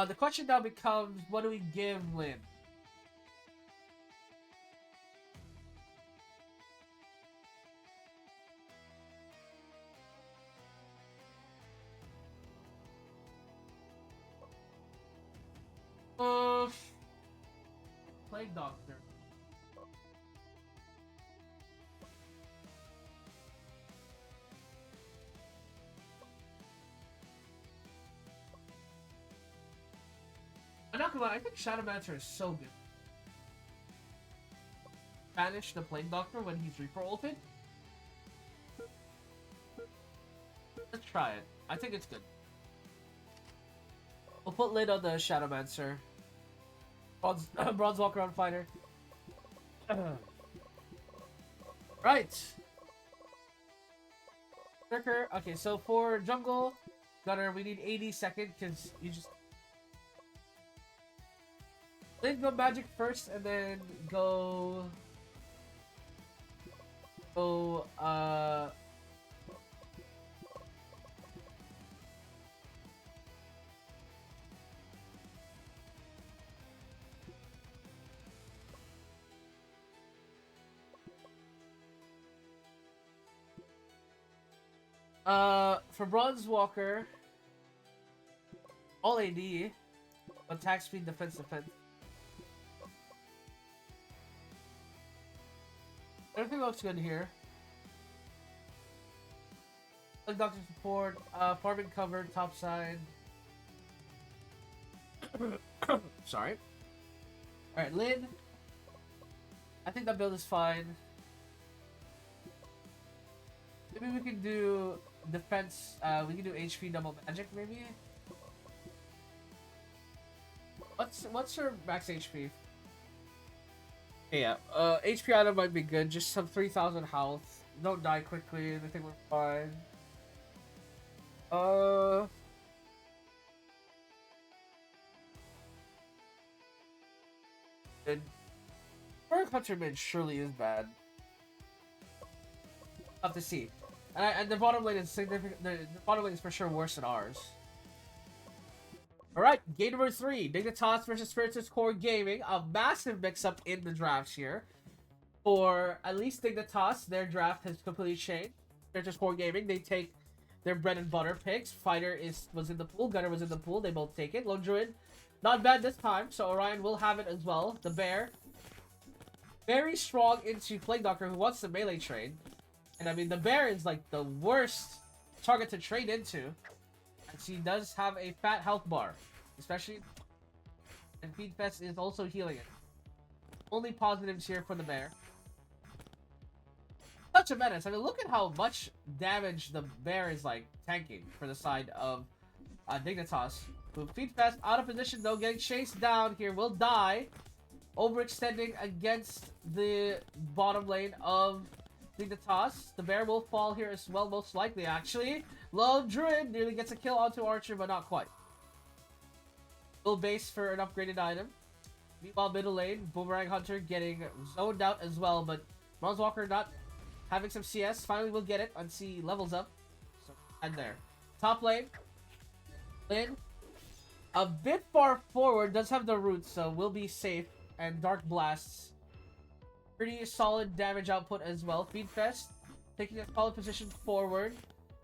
The question now becomes, what do we give Lin? Plague Doctor. I'm not gonna lie, I think Shadowmancer is so good. Banish the Plague Doctor when he's Reaper ulted. Let's try it. I think it's good. We'll put lid on the Shadowmancer. Bronze Walker on fighter. Right. Berserker. Okay, so for jungle gunner, we need 80 seconds because you just then go magic first, and then go for Bronze Walker, all AD, attack speed, defense. Everything looks good here. Like Doctor support, farming cover, top side. Sorry. Alright, Lin. I think that build is fine. Maybe we can do defense, we can do HP double magic maybe? What's your max HP? Yeah, HP item might be good, just some 3,000 health. Don't die quickly, I think we're fine. Good. Berg Hunter mid surely is bad. Have to see. And the bottom lane is significant. The bottom lane is for sure worse than ours. Alright, game number 3. Dignitas versus Spiritus Core Gaming. A massive mix-up in the drafts here. For at least Dignitas, their draft has completely changed. Spiritus Core Gaming, they take their bread and butter picks. Fighter was in the pool, Gunner was in the pool, they both take it. Lone Druid, not bad this time, so Orion will have it as well. The Bear, very strong into Plague Doctor, who wants to melee trade. And I mean, the Bear is like the worst target to trade into. And she does have a fat health bar. Especially... And Feed Fest is also healing it. Only positives here for the Bear. Such a menace. I mean, look at how much damage the Bear is, like, tanking for the side of Dignitas. Feed Fest out of position, though, getting chased down here. Will die. Overextending against the bottom lane of Dignitas. The Bear will fall here as well, most likely, actually. Lone Druid nearly gets a kill onto Archer, but not quite. Full base for an upgraded item. Meanwhile, middle lane, Boomerang Hunter getting zoned out as well, but Bronze Walker not having some CS. Finally will get it once he levels up. So, and there. Top lane. Lin. A bit far forward, does have the roots, so will be safe. And Dark Blasts. Pretty solid damage output as well. Feed Fest taking a solid position forward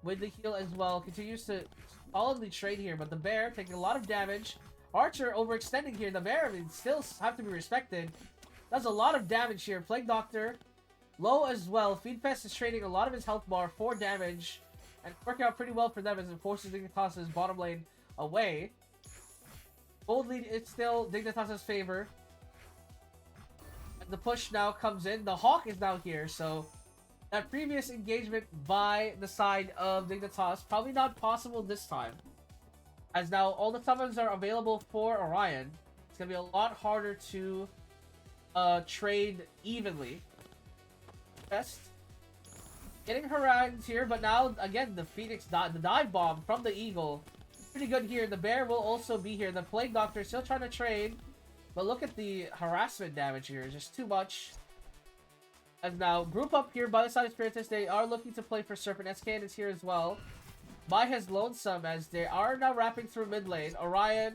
with the heal as well. Continues to solidly trade here, but the Bear taking a lot of damage. Archer overextending here. The Bear, I mean, still have to be respected. Does a lot of damage here. Plague Doctor low as well. Feed Fest is trading a lot of his health bar for damage, and working out pretty well for them as it forces Dignitas' bottom lane away. Gold lead is still Dignitas' favor. The push now comes in. The Hawk is now here, so that previous engagement by the side of Dignitas probably not possible this time. As now all the summons are available for Orion, it's gonna be a lot harder to trade evenly. Best getting harangued here, but now again the Phoenix the dive bomb from the Eagle, pretty good here. The Bear will also be here. The Plague Doctor still trying to trade. But look at the harassment damage here, just too much. And now, group up here by the side of Spiritus, they are looking to play for Serpent. SKN is here as well. Mai has lonesome as they are now wrapping through mid lane. Orion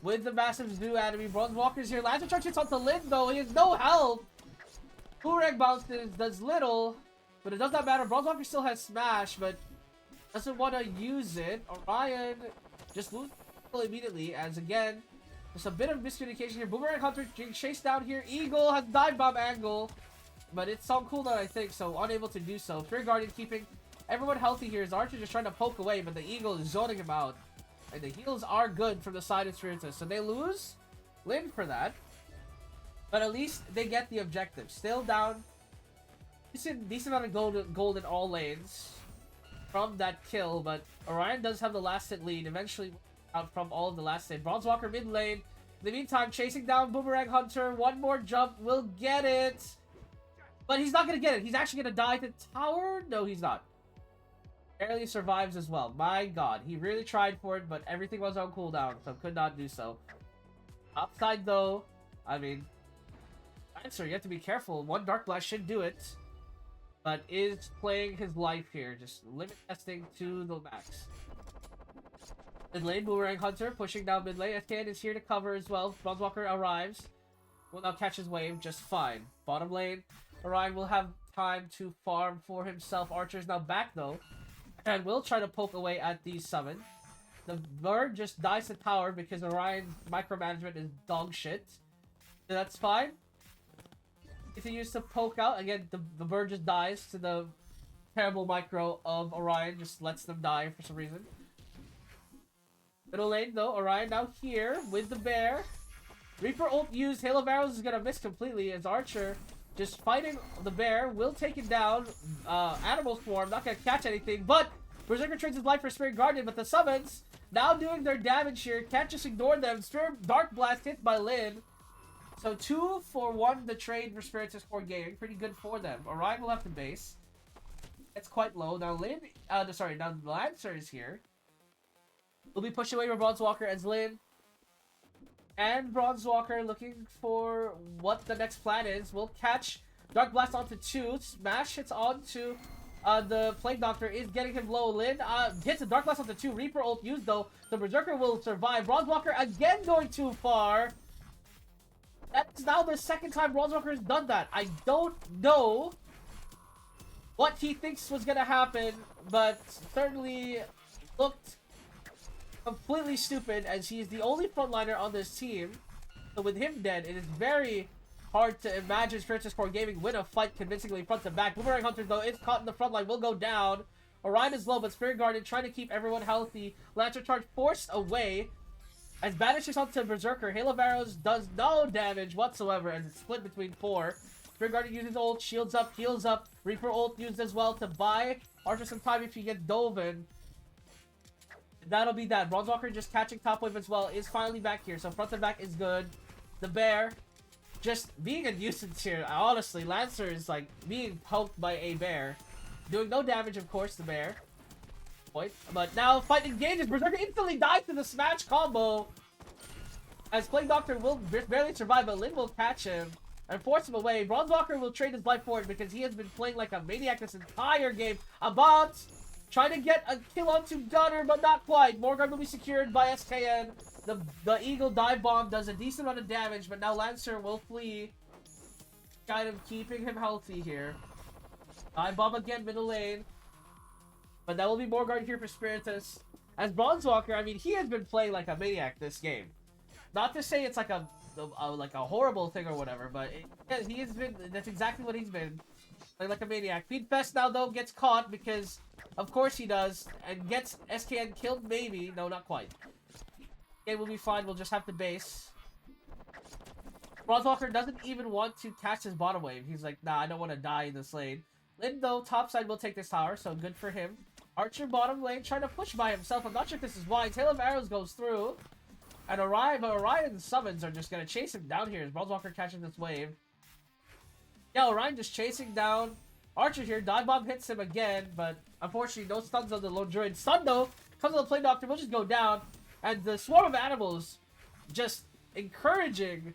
with the massive new enemy. Bronze Walker's here. Lantern Charge hits onto Lin though. He has no help. Kurek bounces, does little, but it does not matter. Bronze Walker still has Smash, but doesn't want to use it. Orion just loses immediately as again. There's a bit of miscommunication here. Boomerang Hunter getting chased down here. Eagle has dive bomb angle, but it's on cooldown, I think, so unable to do so. Fear Guardian keeping everyone healthy here. As Archer just trying to poke away, but the Eagle is zoning him out. And the heals are good from the side of Spiritus. So they lose Lin for that. But at least they get the objective. Still down. Decent amount of gold in all lanes. from that kill, but Orion does have the last hit lead, eventually out from all of the last hit. Bronzewalker mid lane. In the meantime, chasing down Boomerang Hunter. One more jump will get it. But he's not going to get it. He's actually going to die to tower? No, he's not. Barely survives as well. My god. He really tried for it, but everything was on cooldown, so could not do so. Outside, though, I mean, Lancer, you have to be careful. One Dark Blast should do it, but is playing his life here. Just limit testing to the max. Mid lane, Boomerang Hunter pushing down mid lane. SKN is here to cover as well. Bronzewalker arrives. Will now catch his wave just fine. Bottom lane, Orion will have time to farm for himself. Archer's now back though, and will try to poke away at the summon. The bird just dies to tower because Orion's micromanagement is dog shit. So that's fine. Continues to poke out. Again, the bird just dies to the terrible micro of Orion. Just lets them die for some reason. Middle lane though, Orion now here with the bear. Reaper ult used. Hail of Arrows is gonna miss completely as Archer just fighting the bear. Will take it down. Animal form, not gonna catch anything, but Berserker trades his life for Spirit Guardian, but the summons now doing their damage here. Can't just ignore them. Spirit Dark Blast hit by Lin. So 2 for 1 the trade for Spiritus Core Gaming. Pretty good for them. Orion will have to base. It's quite low. Now Lin, now Lancer is here. We'll be pushing away from Bronzewalker as Lin and Bronzewalker looking for what the next plan is. We'll catch Dark Blast onto 2. Smash hits onto the Plague Doctor, is getting him low. Lin hits a Dark Blast onto 2. Reaper ult used though. The Berserker will survive. Bronzewalker again going too far. That's now the second time Bronzewalker has done that. I don't know what he thinks was gonna happen, but certainly looked completely stupid as he is the only frontliner on this team. So with him dead, it is very hard to imagine Spiritus Core Gaming win a fight convincingly front to back. Boomerang Hunter though is caught in the front line, will go down. Orion is low, but Spirit Guardian trying to keep everyone healthy. Lancer Charge forced away as banishes onto Berserker. Hail of Arrows does no damage whatsoever as it's split between 4. Spirit Guardian uses ult, shields up, heals up. Reaper ult used as well to buy Archer some time if he gets dove in. That'll be that. Bronzewalker just catching top wave as well is finally back here, so front and back is good. The bear just being a nuisance here. Honestly, Lancer is like being poked by a bear. Doing no damage, of course, the bear. Point. But now fight engages. Berserker instantly dies to the smash combo. As Plague Doctor will barely survive, but Lin will catch him and force him away. Bronzewalker will trade his life for it because he has been playing like a maniac this entire game. Abant trying to get a kill onto Gunner, but not quite. Morgard will be secured by SKN. The Eagle dive bomb does a decent amount of damage, but now Lancer will flee. Kind of keeping him healthy here. Dive bomb again, middle lane. But that will be Morgard here for Spiritus. As Bronzewalker, I mean, he has been playing like a maniac this game. Not to say it's like a horrible thing or whatever, but he has been. That's exactly what he's been. Playing like a maniac. Feedfest now though gets caught because, of course he does, and gets SKN killed maybe. No, not quite. Okay, we'll be fine. We'll just have to base. Bronzewalker doesn't even want to catch his bottom wave. He's like, nah, I don't want to die in this lane. Lin though, top side will take this tower, so good for him. Archer bottom lane trying to push by himself. I'm not sure if this is wise. Hail of Arrows goes through. And Orion's summons are just going to chase him down here as Bronzewalker catching this wave. Yeah, Orion just chasing down Archer here. Dive Bomb hits him again, but unfortunately no stuns on the Lone Druid. Stun though, comes on the Plague Doctor, will just go down. And the swarm of animals just encouraging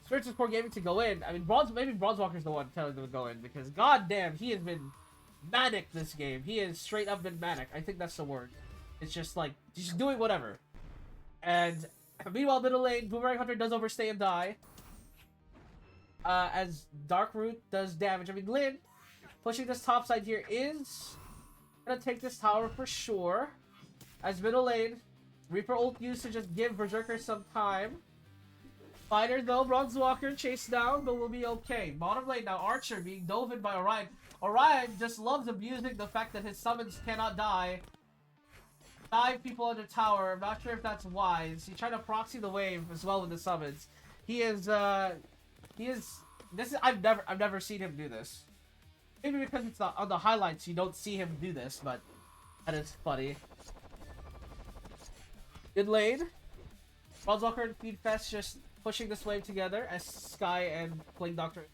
Spiritus Core Gaming to go in. I mean, maybe Bronzewalker's the one telling them to go in because goddamn, he has been manic this game. He has straight up been manic. I think that's the word. It's just like, he's just doing whatever. And meanwhile, middle lane, Boomerang Hunter does overstay and die. As Dark Root does damage. I mean, Lin, pushing this top side here, is gonna take this tower for sure. As middle lane, Reaper ult used to just give Berserker some time. Fighter though, Bronzewalker chased down, but we'll be okay. Bottom lane now, Archer being dove in by Orion. Orion just loves abusing the fact that his summons cannot die. 5 people under tower. I'm not sure if that's wise. He's trying to proxy the wave as well with the summons. I've never seen him do this. Maybe because it's on the highlights you don't see him do this, but That is funny. Good lane. Bronzewalker and Feedfest just pushing this wave together as Sky and Plague Doctor.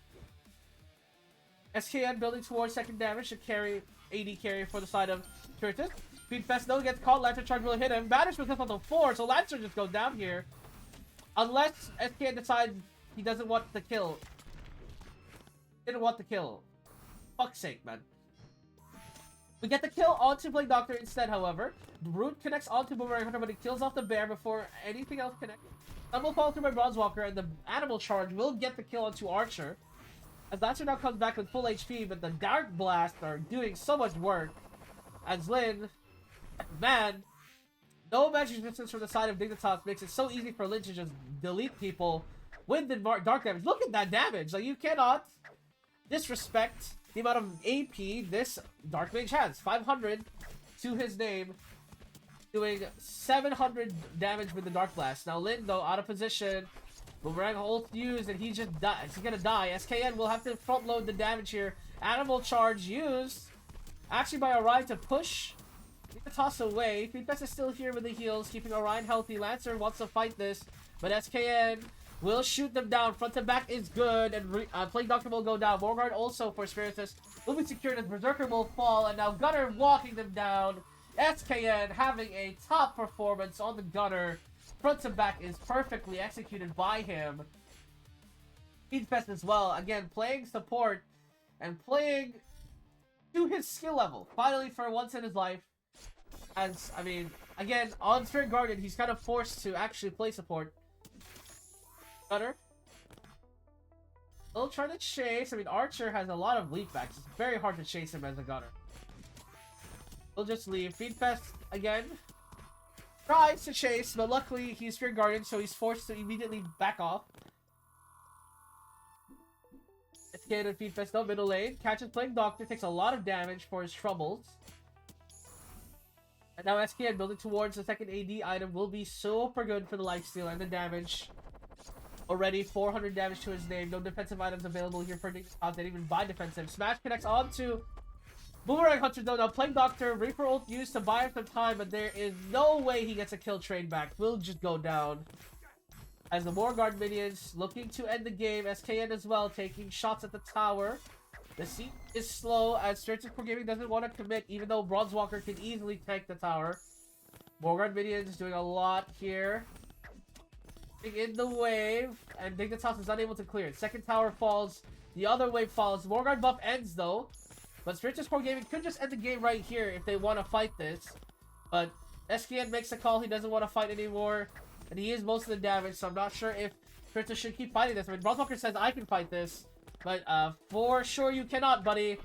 SKN building towards second damage to carry AD carry for the side of Turtus. Feedfest though gets caught. Lancer charge will hit him. Banish was on the 4, so Lancer just goes down here. Unless SKN decides he doesn't want the kill. Didn't want the kill. Fuck's sake, man. We get the kill onto Plague Doctor instead, however. The Root connects onto Boomerang Hunter, but he kills off the bear before anything else connects. Sun will fall through by Bronzewalker, and the Animal Charge will get the kill onto Archer. As Lancer now comes back with full HP, but the Dark Blast are doing so much work. As Lin, man, no magic resistance from the side of Dignitas makes it so easy for Lin to just delete people with the dark damage. Look at that damage! Like, you cannot disrespect the amount of AP this Dark Mage has. 500 to his name, doing 700 damage with the Dark Blast. Now Lin, though, out of position. Boomerang ult used, and he just dies. He's gonna die. SKN will have to front load the damage here. Animal Charge used, actually by Orion to push the toss away. Feedfest is still here with the heals, keeping Orion healthy. Lancer wants to fight this, but SKN will shoot them down. Front to back is good, and Plague Doctor will go down. Morgard also for Spiritus will be secured as Berserker will fall, and now Gunner walking them down. SKN having a top performance on the Gunner. Front to back is perfectly executed by him. Feedfest as well, again, playing support and playing to his skill level. Finally, for once in his life. As, I mean, again, on Spirit Guardian, he's kind of forced to actually play support. Gunner. Still trying to chase. I mean, Archer has a lot of leap backs. It's very hard to chase him as a Gunner. He'll just leave. Feedfest, again, tries to chase, but luckily he's Spirit Guardian, so he's forced to immediately back off. SKN and Feedfest though, middle lane. Catches Plague Doctor, takes a lot of damage for his troubles. And now SKN building towards the second AD item will be super good for the lifesteal and the damage. Already 400 damage to his name. No defensive items available here for Dignitas. Not even buy defensive. Smash connects onto Boomerang Hunter though. Now Plague Doctor, Reaper ult used to buy him some time, but there is no way he gets a kill trade back. Will just go down. As the Morgard minions looking to end the game. SKN as well taking shots at the tower. The siege is slow as Strategic Core Gaming doesn't want to commit, even though Bronzewalker can easily tank the tower. Morgard minions doing a lot here. In the wave, and Dignitas is unable to clear it. Second tower falls, the other wave falls. Morgard buff ends though. But Strategic Core Gaming could just end the game right here if they want to fight this. But SKN makes a call, he doesn't want to fight anymore. And he is most of the damage, so I'm not sure if Strategic should keep fighting this. I mean, Bronzewalker says, I can fight this. But for sure you cannot, buddy.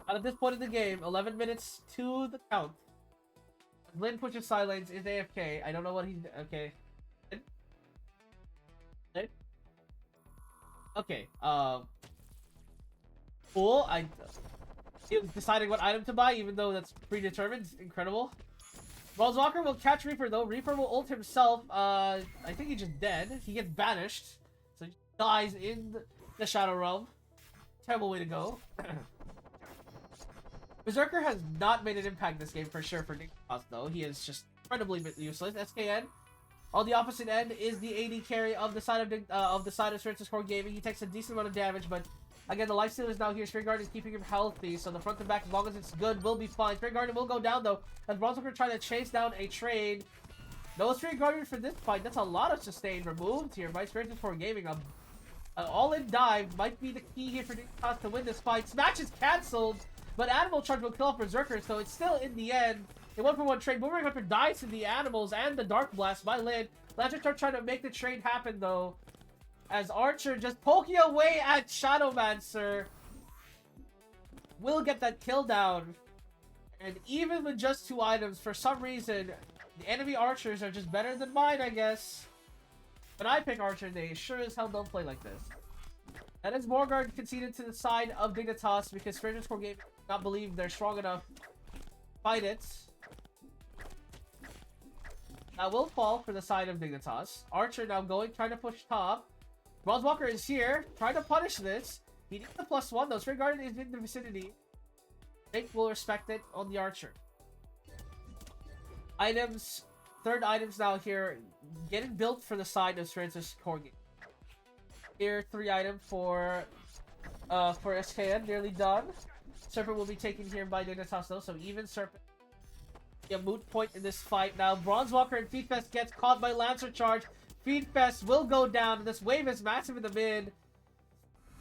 At this point in the game, 11 minutes to the count. Lin pushes sidelines, is AFK. I don't know what he's... Okay. Okay, cool. He was deciding what item to buy, even though that's predetermined. Incredible. Bronzewalker will catch Reaper, though. Reaper will ult himself. I think he's just dead. He gets banished. So he dies in the Shadow Realm. Terrible way to go. Berserker has not made an impact this game for sure for Dignitas, though. He is just incredibly useless. SKN. On the opposite end is the AD carry of the side of Strategic Core Gaming. He takes a decent amount of damage, but again, the lifesteal is now here. Spirit Guardian is keeping him healthy, so the front and back, as long as it's good, will be fine. Spirit Guardian will go down though, as Bronzewalker trying to chase down a trade. No Spirit Guardian for this fight. That's a lot of sustain removed here by Strategic Core Gaming. An all-in dive might be the key here for Dignitas to win this fight. Smash is cancelled, but Animal Charge will kill off Berserker, so it's still in the end a 1-for-1 trade. Boomerang Hunter dies to the animals and the Dark Blast by Lin. Lancer start trying to make the trade happen though, as Archer just poking away at Shadowmancer will get that kill down. And even with just 2 items, for some reason, the enemy archers are just better than mine, I guess. When I pick Archer, they sure as hell don't play like this. And as Morgard conceded to the side of Dignitas because Strategic Core Gaming does not believe they're strong enough to fight it. That will fall for the side of Dignitas. Archer now trying to push top. Bronzewalker is here, trying to punish this. He needs the +1 though. Spirit Guardian is in the vicinity. Jake will respect it on the Archer. Items, third items now here, getting built for the side of Spiritus Corgi. Here, 3 items for SKN, nearly done. Serpent will be taken here by Dignitas though, so even Serpent. A moot point in this fight now. Bronzewalker and Feedfest gets caught by Lancer Charge. Feedfest will go down, and this wave is massive in the mid.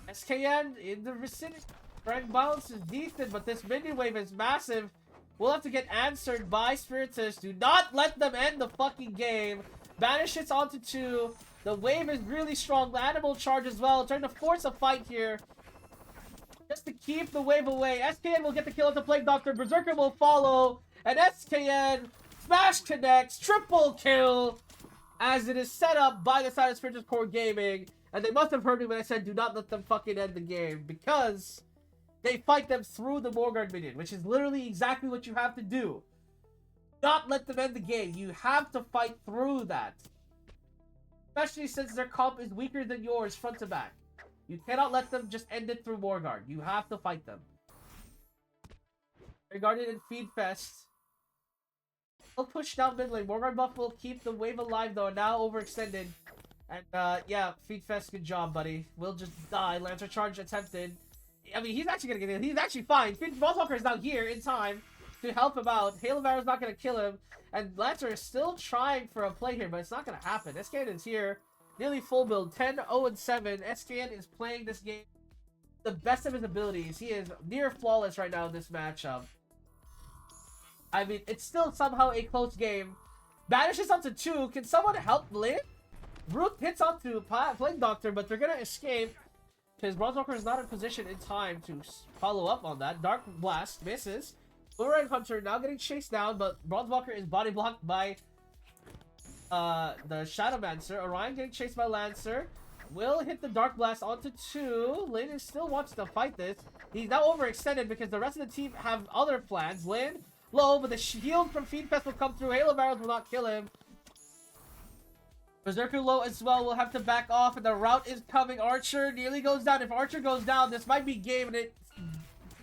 SKN in the vicinity. Rank balance is decent, but this minion wave is massive. We'll have to get answered by Spiritus. Do not let them end the fucking game. Banish hits onto 2. The wave is really strong. The animal charge as well. Trying to force a fight here. Just to keep the wave away. SKN will get the kill at the Plague Doctor. Berserker will follow. And SKN smash connects. Triple kill. As it is set up by the side of Spiritus Core Gaming. And they must have heard me when I said do not let them fucking end the game. Because they fight them through the Morgard minion. Which is literally exactly what you have to do. Not let them end the game. You have to fight through that. Especially since their comp is weaker than yours front to back. You cannot let them just end it through Morgard. You have to fight them. Regarded in Feedfest. He'll push down mid lane. Morgard buff will keep the wave alive though. Now overextended. And yeah, Feedfest, good job, buddy. We'll just die. Lancer Charge attempted. I mean, he's actually gonna get it. He's actually fine. Bronzewalker is now here in time to help him out. Hail of Arrow's not gonna kill him. And Lancer is still trying for a play here, but it's not gonna happen. SKN is here. Nearly full build. 10-0-7. SKN is playing this game the best of his abilities. He is near flawless right now in this matchup. I mean, it's still somehow a close game. Banishes onto 2. Can someone help Lin? Root hits onto Plague Doctor, but they're gonna escape. Because Bronzewalker is not in position in time to follow up on that. Dark Blast misses. Boomerang Hunter now getting chased down, but Bronzewalker is body blocked by the Shadowmancer. Orion getting chased by Lancer. Will hit the Dark Blast onto 2. Lin still wants to fight this. He's now overextended because the rest of the team have other plans. Lin low, but the shield from Feedfest will come through. Hail of Arrows will not kill him. Berserker low as well. Will have to back off, and the route is coming. Archer nearly goes down. If Archer goes down, this might be game, and it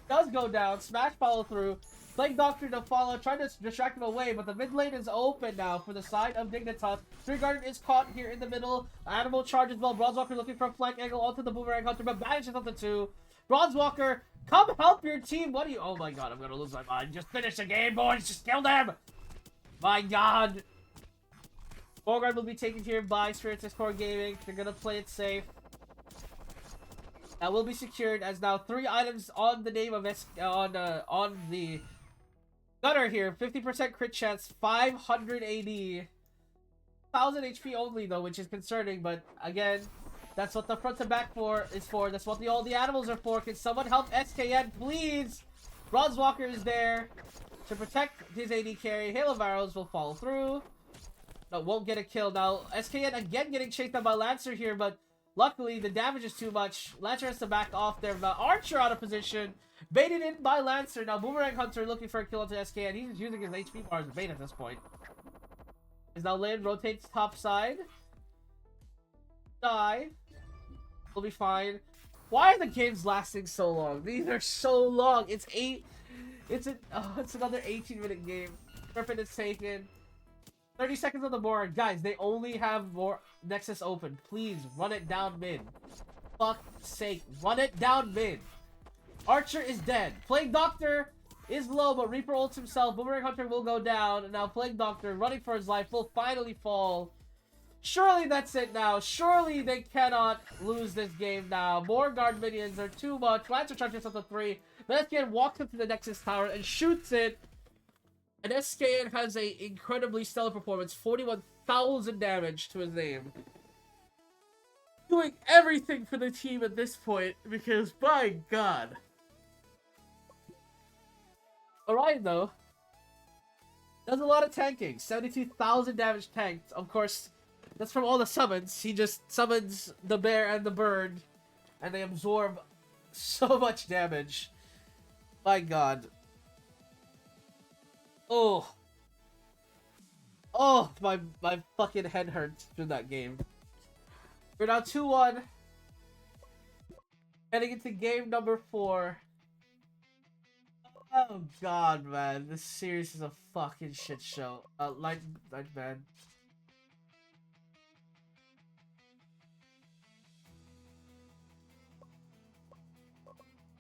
does go down. Smash follow through. Plague Doctor to follow, trying to distract him away, but the mid lane is open now for the side of Dignitas. Three Garden is caught here in the middle. Animal charge as well. Bronzewalker looking for a flank angle onto the Boomerang Hunter, but banishes onto 2. Bronzewalker, come help your team. What do you? Oh my god, I'm gonna lose my mind. Just finish the game, boys. Just kill them. My god. Morgard will be taken here by Spiritus Core Gaming. They're gonna play it safe. That will be secured as now 3 items on the name of on the Gunner here. 50% crit chance, 500 AD, 1000 HP only though, which is concerning. But again, that's what the front to back is for. That's what all the animals are for. Can someone help SKN, please? Bronzewalker is there to protect his AD carry. Hail of Arrows will follow through. No, won't get a kill. Now, SKN again getting chased down by Lancer here, but luckily the damage is too much. Lancer has to back off there. But Archer out of position. Baited in by Lancer. Now, Boomerang Hunter looking for a kill onto SKN. He's using his HP bar as bait at this point. As now Lin rotates top side. Die. We'll be fine. Why are the games lasting so long? These are so long. It's another 18-minute game. Serpent is taken. 30 seconds on the board. Guys, they only have more Nexus open. Please, run it down mid. Fuck's sake. Run it down mid. Archer is dead. Plague Doctor is low, but Reaper ults himself. Boomerang Hunter will go down. And now Plague Doctor, running for his life, will finally fall. Surely that's it now. Surely they cannot lose this game now. More guard minions are too much. Lancer charges up to 3. The SKN walks up to the Nexus Tower and shoots it. And SKN has an incredibly stellar performance. 41,000 damage to his name. Doing everything for the team at this point because, by god. Alright, though. Does a lot of tanking. 72,000 damage tanked. Of course, that's from all the summons. He just summons the bear and the bird. And they absorb so much damage. My god. Oh. Oh, my fucking head hurts through that game. We're now 2-1. Heading into game number 4. Oh god, man. This series is a fucking shit show. Light man.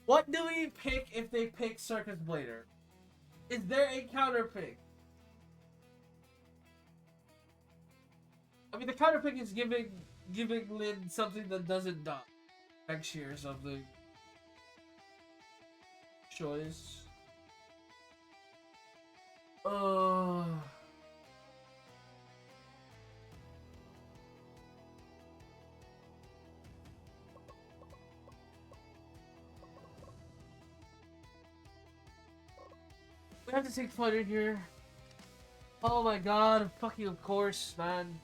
What do we pick if they pick Circus Blader? Is there a counter pick? I mean, the counter pick is giving Lin something that doesn't die next year or something. Choice. We have to take fun in here. Oh my god, fucking of course, man.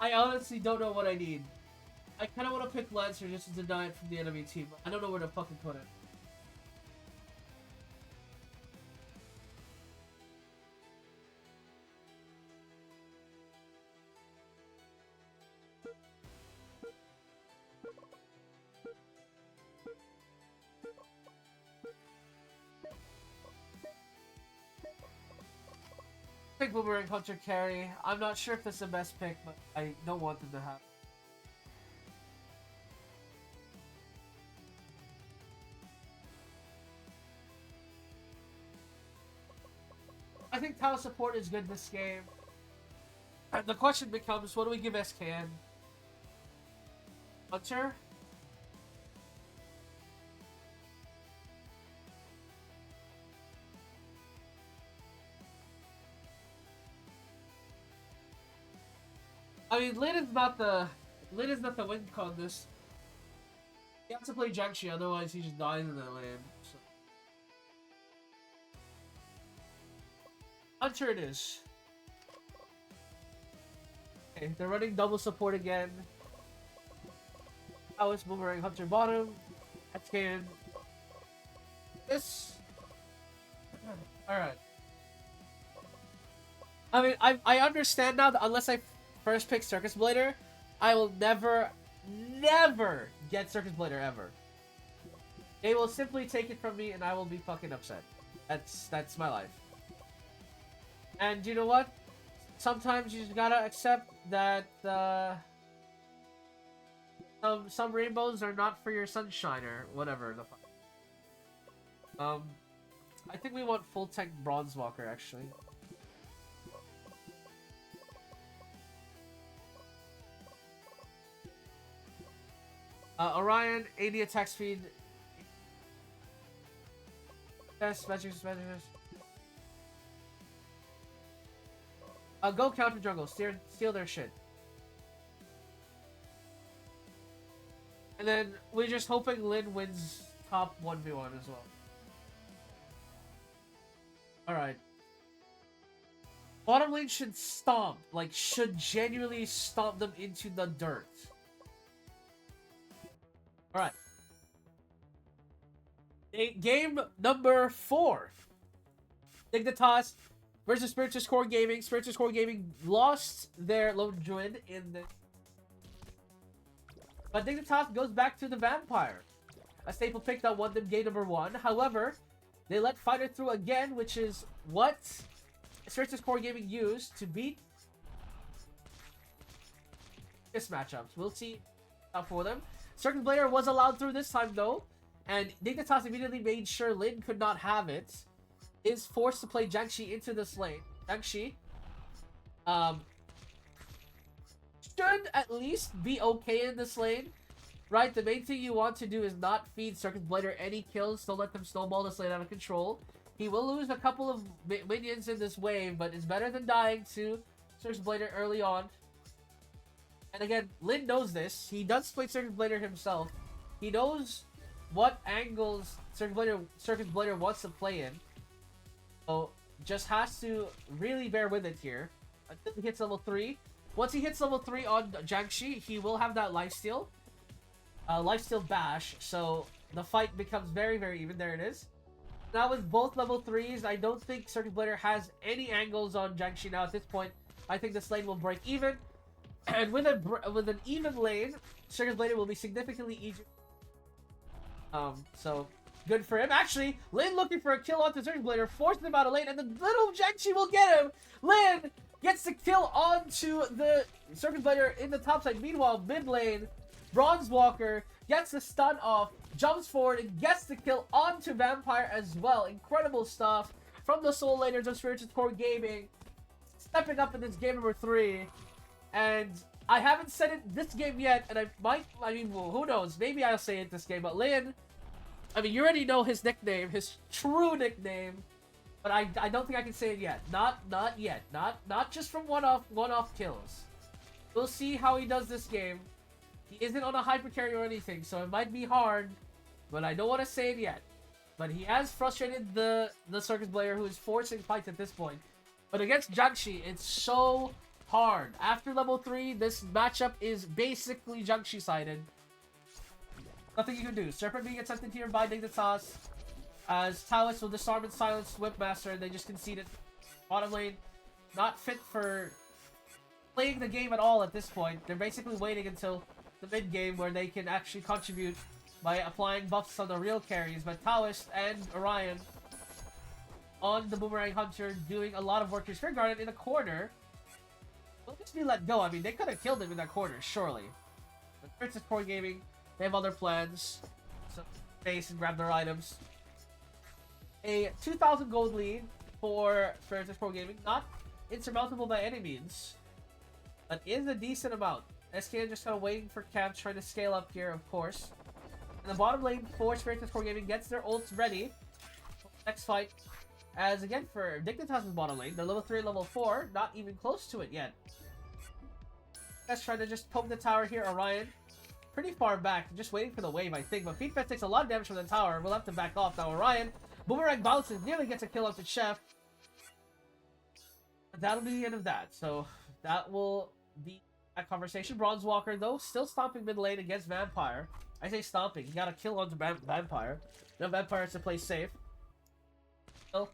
I honestly don't know what I need. I kind of want to pick Lancer just to deny it from the enemy team. I don't know where to fucking put it. Pick Boomerang Hunter carry. I'm not sure if this is the best pick, but I don't want them to have. I think Tower support is good this game. The question becomes, what do we give SKN? Hunter? I mean, Lin is not the win con this. He has to play Jiangxi, otherwise he just dies in that lane. So. Hunter it is. Okay, they're running double support again. Oh, it's Boomerang Hunter bottom. SKN. This. Alright. I mean, I understand now that unless I first pick Circus Blader, I will never get Circus Blader ever. They will simply take it from me and I will be fucking upset. That's my life. And you know what? Sometimes you just gotta accept that some rainbows are not for your sunshine or whatever the fuck. I think we want full tech Bronze Walker actually. Orion, 80 attack speed. Yes, magic. Go counter jungle, steal their shit. And then we're just hoping Lin wins top 1v1 as well. Alright. Bottom lane should stomp, like should genuinely stomp them into the dirt. Alright. Game number 4. Dignitas versus Spiritus Core Gaming. Spiritus Core Gaming lost their lone druid in the... But Dignitas goes back to the Vampire. A staple pick that won them game number 1. However, they let Fighter through again, which is what Spiritus Core Gaming used to beat this matchups. We'll see for them. Circus Blader was allowed through this time though, and Dignitas immediately made sure Lin could not have it. Is forced to play Jiangxi into this lane. Jiangxi should at least be okay in this lane, right? The main thing you want to do is not feed Circus Blader any kills. Don't let them snowball this lane out of control. He will lose a couple of minions in this wave, but it's better than dying to Circus Blader early on. And again, Lin knows this. He does play Circus Blader himself. He knows what angles Circus Blader wants to play in. So, just has to really bear with it here until he hits level 3. Once he hits level 3 on Jiangxi, he will have that lifesteal. Lifesteal bash, so the fight becomes very, very even. There it is. Now with both level 3s, I don't think Circus Blader has any angles on Jiangxi now at this point. I think this lane will break even. And with an even lane, Circus Blader will be significantly easier. So good for him. Actually, Lin looking for a kill onto Circus Blader, forcing him out of lane, and the little Jiangxi will get him. Lin gets the kill onto the Circus Blader in the top side. Meanwhile, mid lane, Bronze Walker gets the stun off, jumps forward, and gets the kill onto Vampire as well. Incredible stuff from the Soul Laners of Spirited Core Gaming, stepping up in this game number 3. And I haven't said it this game yet, and I mean, well, who knows? Maybe I'll say it this game, but Lin, I mean, you already know his nickname, his true nickname, but I don't think I can say it yet. Not yet. Not just from one-off kills. We'll see how he does this game. He isn't on a hyper carry or anything, so it might be hard, but I don't want to say it yet. But he has frustrated the Circus Blader, who is forcing fights at this point. But against Jiangxi, it's so hard. After level 3, this matchup is basically Jiangxi-sided. Nothing you can do. Serpent being attempted here by Dignitas, as Taoist will disarm and silence Whipmaster, and they just conceded. Bottom lane, not fit for playing the game at all at this point. They're basically waiting until the mid game where they can actually contribute by applying buffs on the real carries. But Taoist and Orion on the Boomerang Hunter doing a lot of work here. Spirit Guardian in a corner will just be let go. I mean, they could have killed him in that corner, surely. But Princess Core Gaming, they have other plans. So base and grab their items. A 2,000 gold lead for Princess Core Gaming. Not insurmountable by any means, but is a decent amount. SKN just kind of waiting for camps, trying to scale up here, of course. And the bottom lane for Spirited Core Gaming gets their ults ready. Next fight. As again, for Dignitas' bottom lane, they're level 3 and level 4, not even close to it yet. Let's try to just poke the tower here. Orion, pretty far back, just waiting for the wave, I think. But Feedfest takes a lot of damage from the tower. We'll have to back off now. Orion, Boomerang bounces, nearly gets a kill off the Chef. But that'll be the end of that. So that will be that conversation. Bronze Walker, though, still stomping mid lane against Vampire. I say stomping. He got a kill onto Vampire. Now Vampire has to play safe. So,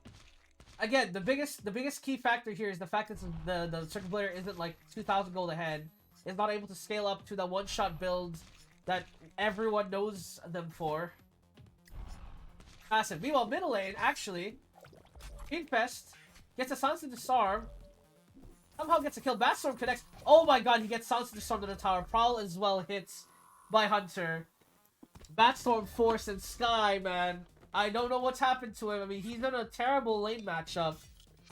again, the biggest key factor here is the fact that the Circuit Blader isn't like 2,000 gold ahead. Is not able to scale up to the one-shot builds that everyone knows them for. Massive. Meanwhile, middle lane, actually, Kingfest gets a Silence and Disarm. Somehow gets a kill. Batstorm connects. Oh my god, he gets Silence and Disarm to the tower. Prowl as well hits by Hunter. Batstorm, Force, and Sky, man. I don't know what's happened to him. I mean, he's in a terrible lane matchup.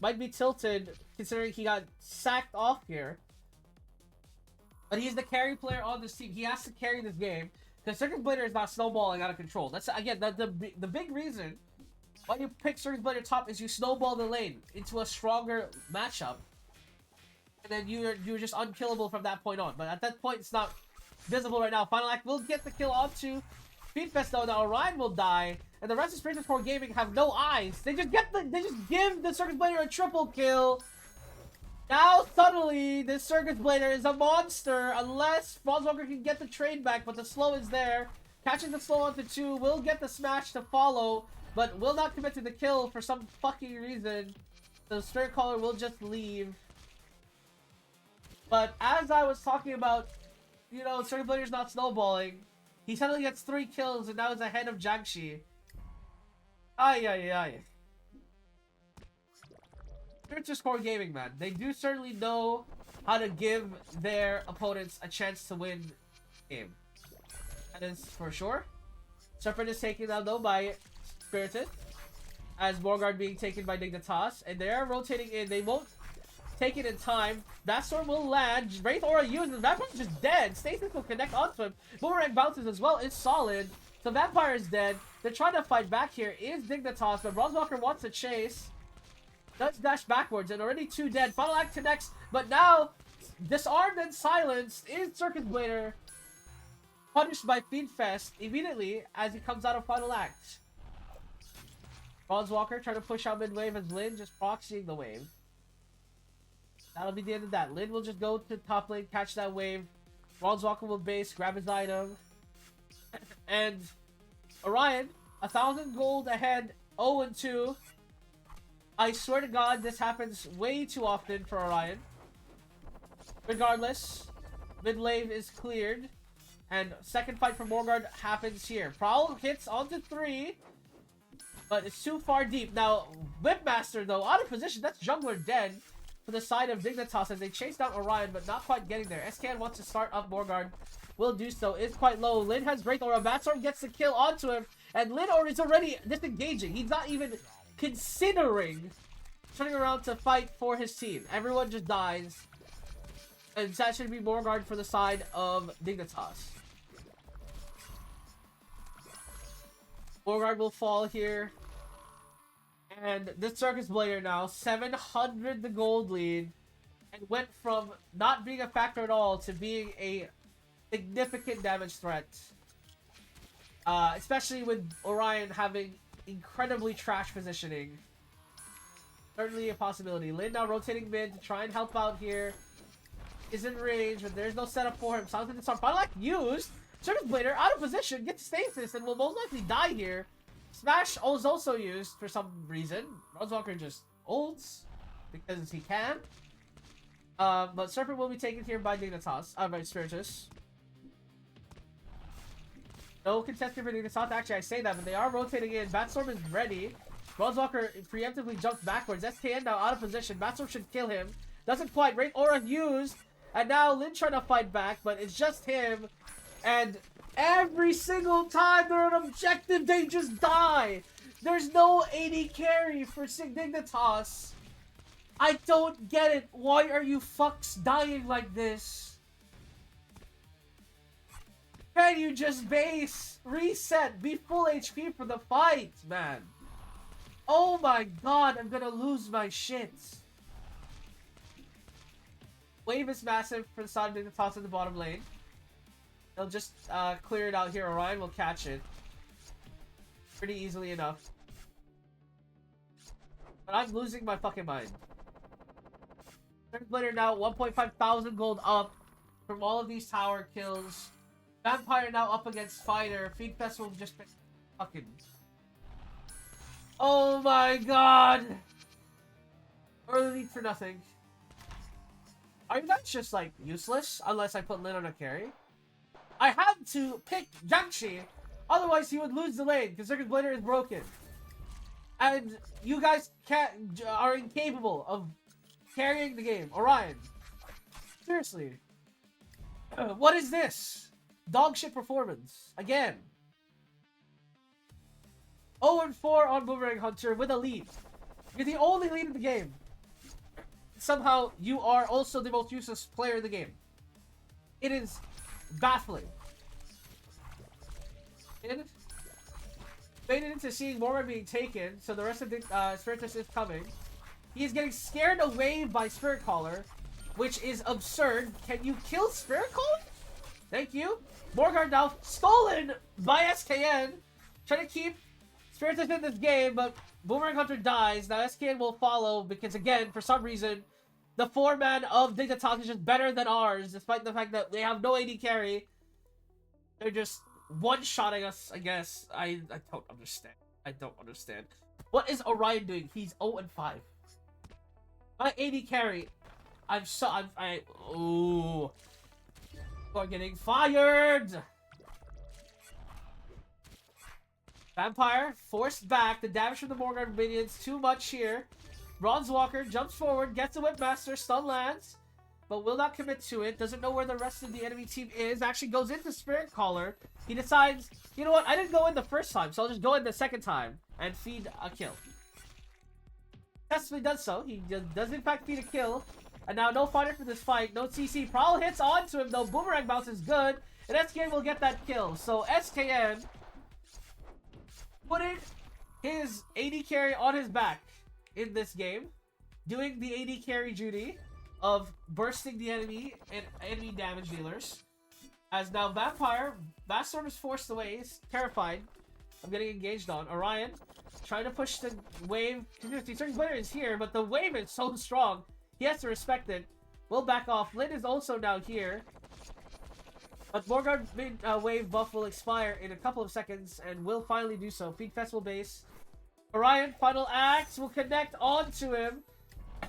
Might be tilted, considering he got sacked off here. But he's the carry player on this team. He has to carry this game. Because Circus Blader is not snowballing out of control. That's, again, the big reason why you pick Circus Blader top is you snowball the lane into a stronger matchup. And then you're just unkillable from that point on. But at that point, it's not visible right now. Final Act will get the kill onto Speedfest, though. Now Orion will die. And the rest of Spirited Core Gaming have no eyes. They just give the Circus Blader a triple kill. Now suddenly this Circus Blader is a monster unless Bronze Walker can get the trade back, but the slow is there. Catching the slow onto 2 will get the smash to follow, but will not commit to the kill for some fucking reason. The Spirit Caller will just leave. But as I was talking about, you know, Circus Blader's not snowballing. He suddenly gets 3 kills and now is ahead of Jiangxi. Ay, ay, ay. Spirited Core Gaming, man. They do certainly know how to give their opponents a chance to win the game. That is for sure. Serpent is taken down, though, by Spirited. As Morgard being taken by Dignitas. And they are rotating in. They won't take it in time. That storm will land. Wraith Aura uses. Vampire's just dead. Stasis will connect onto him. Boomerang bounces as well. It's solid. So Vampire is dead. They're trying to fight back here. Is Dignitas, but Bronzewalker wants to chase. Does dash backwards, and already 2 dead. Final Act connects, but now disarmed and silenced is Circus Blader. Punished by Feedfest immediately as he comes out of Final Act. Bronzewalker trying to push out mid-wave as Lin just proxying the wave. That'll be the end of that. Lin will just go to top lane, catch that wave. Bronzewalker will base, grab his item. And Orion, 1,000 gold ahead, 0-2. I swear to God, this happens way too often for Orion. Regardless, mid-lane is cleared. And second fight for Morgard happens here. Prowl hits onto 3. But it's too far deep. Now, Whipmaster, though, out of position. That's jungler dead for the side of Dignitas as they chase down Orion, but not quite getting there. SKN wants to start up Morgard. Will do so. Is quite low. Lin has Great Aura. Batstorm gets the kill onto him. And Lin is already disengaging. He's not even considering turning around to fight for his team. Everyone just dies. And that should be Morgard for the side of Dignitas. Morgard will fall here. And this Circus Blader now, 700 the gold lead. And went from not being a factor at all to being a significant damage threat. Especially with Orion having incredibly trash positioning. Certainly a possibility. Lin now rotating mid to try and help out here. Is in range, but there's no setup for him. Sounds like it's on Final Act used. Circus Blader out of position, gets stasis, and will most likely die here. Smash is also used for some reason. Bronzewalker just ults because he can. But Serpent will be taken here by Dignitas. By Spiritus. No contestant for Dignitas. Actually, I say that, but they are rotating in. Batstorm is ready. Bronzewalker preemptively jumps backwards. SKN now out of position. Batstorm should kill him. Doesn't quite. Great Aura used. And now Lin trying to fight back, but it's just him. And every single time they're on objective, they just die. There's no AD carry for Dignitas. I don't get it. Why are you fucks dying like this? Can you just base, reset, be full HP for the fight, man? Oh my god, I'm gonna lose my shit. Wave is massive for the side of Dignitas in the bottom lane. They'll just clear it out here. Orion will catch it pretty easily enough. But I'm losing my fucking mind. Third Blader now 1.5 thousand gold up from all of these tower kills. Vampire now up against Fighter. Feed Festival just fucking... Oh my god! Early lead for nothing. Are you guys just like useless unless I put Lin on a carry? I had to pick Jiangxi, otherwise he would lose the lane because Circus Blader is broken. And you guys are incapable of carrying the game. Orion. Seriously. What is this? Dog shit performance. Again. 0-4 on Boomerang Hunter with a lead. You're the only lead in the game. Somehow, you are also the most useless player in the game. It is baffling. Faded into seeing Mormon being taken, so the rest of the Spiritus is coming. He is getting scared away by Spirit Caller, which is absurd. Can you kill Spirit Caller? Thank you. Morgard now stolen by SKN. Trying to keep Spiritus in this game, but Boomerang Hunter dies. Now SKN will follow because, again, for some reason, the 4-man of Dignitas is just better than ours, despite the fact that they have no AD carry. They're just one-shotting us, I guess. I don't understand. I don't understand. What is Orion doing? He's 0-5. My AD carry. Ooh. We're getting fired! Vampire forced back. The damage from the Morgard minions too much here. Bronzewalker jumps forward, gets a Whipmaster, stun lands, but will not commit to it. Doesn't know where the rest of the enemy team is. Actually goes into Spirit Caller. He decides, you know what, I didn't go in the first time, so I'll just go in the second time and feed a kill. Successfully does so. He does in fact feed a kill. And now no fighter for this fight. No CC. Prowl hits onto him though. Boomerang bounce is good. And SKN will get that kill. So SKN putting his AD carry on his back in this game, doing the AD carry duty of bursting the enemy and enemy damage dealers. As now Vampire, Bastorm is forced away, he's terrified. I'm getting engaged on. Orion, trying to push the wave. Circus Blader is here, but the wave is so strong, he has to respect it. Will back off. Lin is also now here. But Morgard wave buff will expire in a couple of seconds and will finally do so. Feed Festival base. Orion, final axe will connect onto him.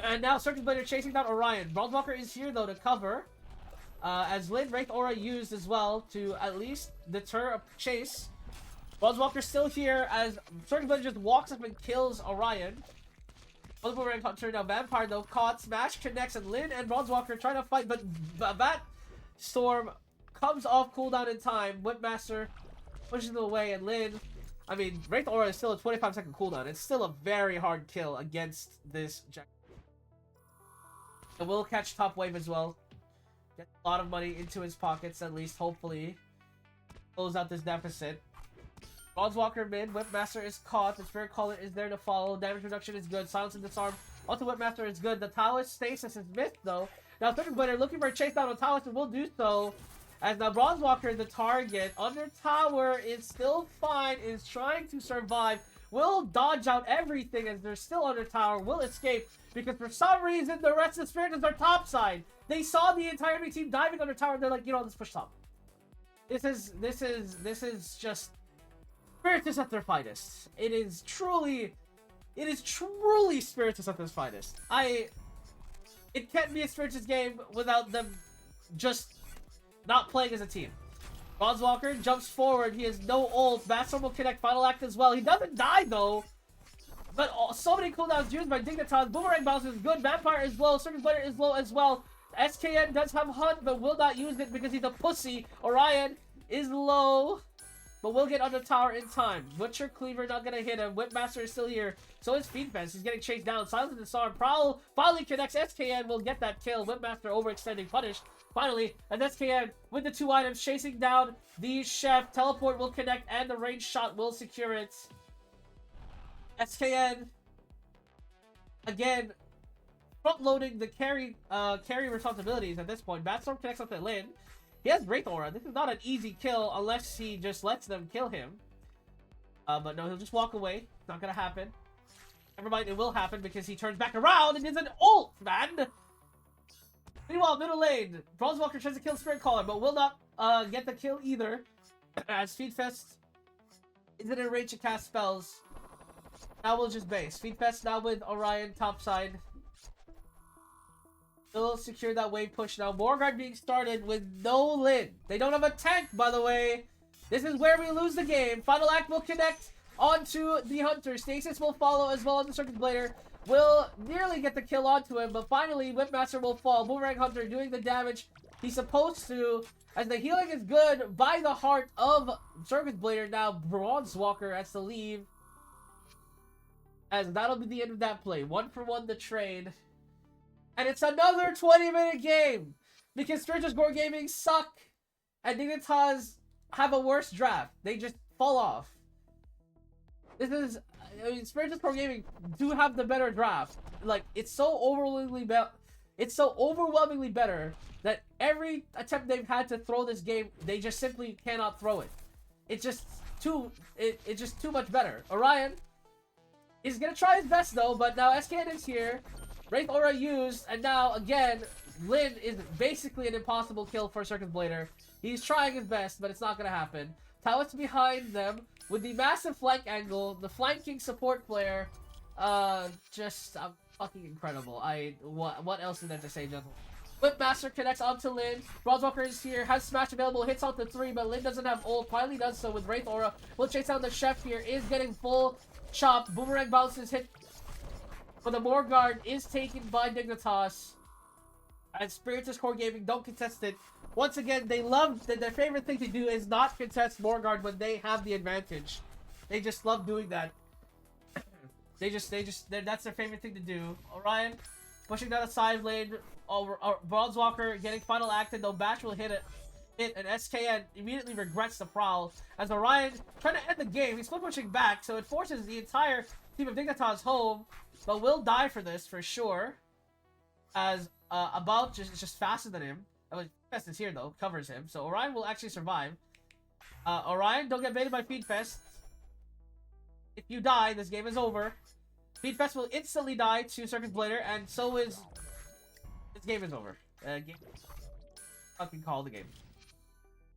And now Circus Blader chasing down Orion. Bronzewalker is here though to cover. As Lin Wraith Aura used as well to at least deter a chase. Bronzewalker still here as Circus Blader just walks up and kills Orion. Boomerang Hunter now Vampire though caught. Smash connects and Lin and Bronzewalker trying to fight, but that Storm comes off cooldown in time. Whipmaster pushes them away, and Lin, I mean, Wraith Aura is still a 25-second cooldown. It's still a very hard kill against this Jack. And will catch top wave as well. Get a lot of money into his pockets, at least, hopefully. Close out this deficit. Bronzewalker mid, Whipmaster is caught. The Spirit Caller is there to follow. Damage reduction is good. Silence and disarm. Also, Whipmaster is good. The Taoist stasis is missed, though. Now, Circus Blader looking for a chase down on Taoist and will do so. As now Bronzewalker is the target. Under tower is still fine. Is trying to survive. Will dodge out everything as they're still under tower. Will escape. Because for some reason, the rest of the Spiritus are topside. They saw the entire enemy team diving under tower. They're like, you know, let's push top. This is just Spiritus at their finest. It is truly Spiritus at their finest. It can't be a Spiritus game without them just not playing as a team. Bronzewalker jumps forward. He has no ult. Bastorm will connect final act as well. He doesn't die though. But so many cooldowns used by Dignitas. Boomerang bounce is good. Vampire is low. Circus Blader is low as well. SKN does have Hunt, but will not use it because he's a pussy. Orion is low, but will get under tower in time. Butcher Cleaver not gonna hit him. Whipmaster is still here. So is Feed Fence. He's getting chased down. Silence and Disarm. Prowl finally connects. SKN will get that kill. Whipmaster overextending. Punished. Finally, and SKN with the 2 items chasing down the Chef. Teleport will connect and the range shot will secure it. SKN again front-loading the carry responsibilities at this point. Batstorm connects up to Lin. He has Wraith Aura. This is not an easy kill unless he just lets them kill him. But no, he'll just walk away. It's not gonna happen. Never mind, it will happen because he turns back around and is an ult, man! Meanwhile, middle lane, Bronzewalker tries to kill Spirit Caller, but will not get the kill either. As Feedfest isn't in range to cast spells. Now we'll just base. Feedfest now with Orion topside. Still secure that wave push now. Morgard being started with no Lin. They don't have a tank, by the way. This is where we lose the game. Final act will connect onto the Hunter. Stasis will follow as well as the Circus Blader. Will nearly get the kill onto him, but finally Whipmaster will fall. Boomerang Hunter doing the damage he's supposed to. As the healing is good by the heart of Circus Blader. Now Bronzewalker has to leave. As that'll be the end of that play. 1-for-1 the trade. And it's another 20-minute game! Because Spiritus Core Gaming suck! And Dignitas have a worse draft. They just fall off. This is... I mean, Spiritus Core Gaming do have the better draft. Like, it's so overwhelmingly better that every attempt they've had to throw this game, they just simply cannot throw it. It's just too much better. Orion is gonna try his best though, but now SKN is here. Wraith Aura used, and now again, Lin is basically an impossible kill for Circus Blader. He's trying his best, but it's not gonna happen. Taoist behind them with the massive flank angle, the flanking support player. Just fucking incredible. What else is there to say, gentlemen? Whipmaster connects onto Lin. Bronzewalker is here, has smash available, hits out the 3, but Lin doesn't have ult. Finally does so with Wraith Aura. Will chase down the Chef here, is getting full chop. Boomerang bounces hit, but the Morgard is taken by Dignitas. And Spiritus Core Gaming don't contest it. Once again, they love their favorite thing to do is not contest Morgard when they have the advantage. They just love doing that. That's their favorite thing to do. Orion pushing down a side lane. Bronzewalker getting final acted, though Bash will hit it. it, and SKN immediately regrets the prowl as Orion trying to end the game. He's split pushing back, so it forces the entire team of Dignitas home, but will die for this for sure. As Above just faster than him. Fest is here though, covers him, so Orion will actually survive. Orion, don't get baited by Feedfest. If you die, this game is over. Feedfest will instantly die to Circus Blader, and so is... This game is over. Fucking call the game.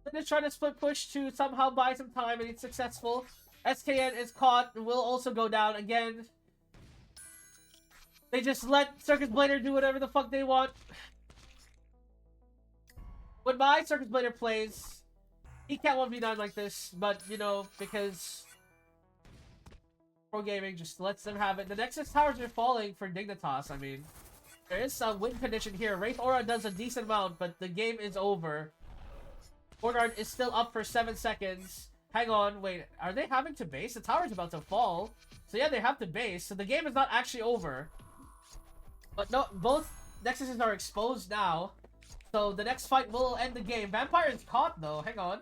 Then is trying to split push to somehow buy some time, and it's successful. SKN is caught and will also go down again. They just let Circus Blader do whatever the fuck they want. When my Circus Blader plays, he can't 1v9 like this, but, you know, because Pro Gaming just lets them have it. The Nexus towers are falling for Dignitas, I mean. There is some win condition here. Wraith Aura does a decent amount, but the game is over. Borgard is still up for 7 seconds. Hang on, wait, are they having to base? The tower's about to fall. So yeah, they have to base, so the game is not actually over. But no, both Nexuses are exposed now. So the next fight will end the game. Vampire is caught though, hang on.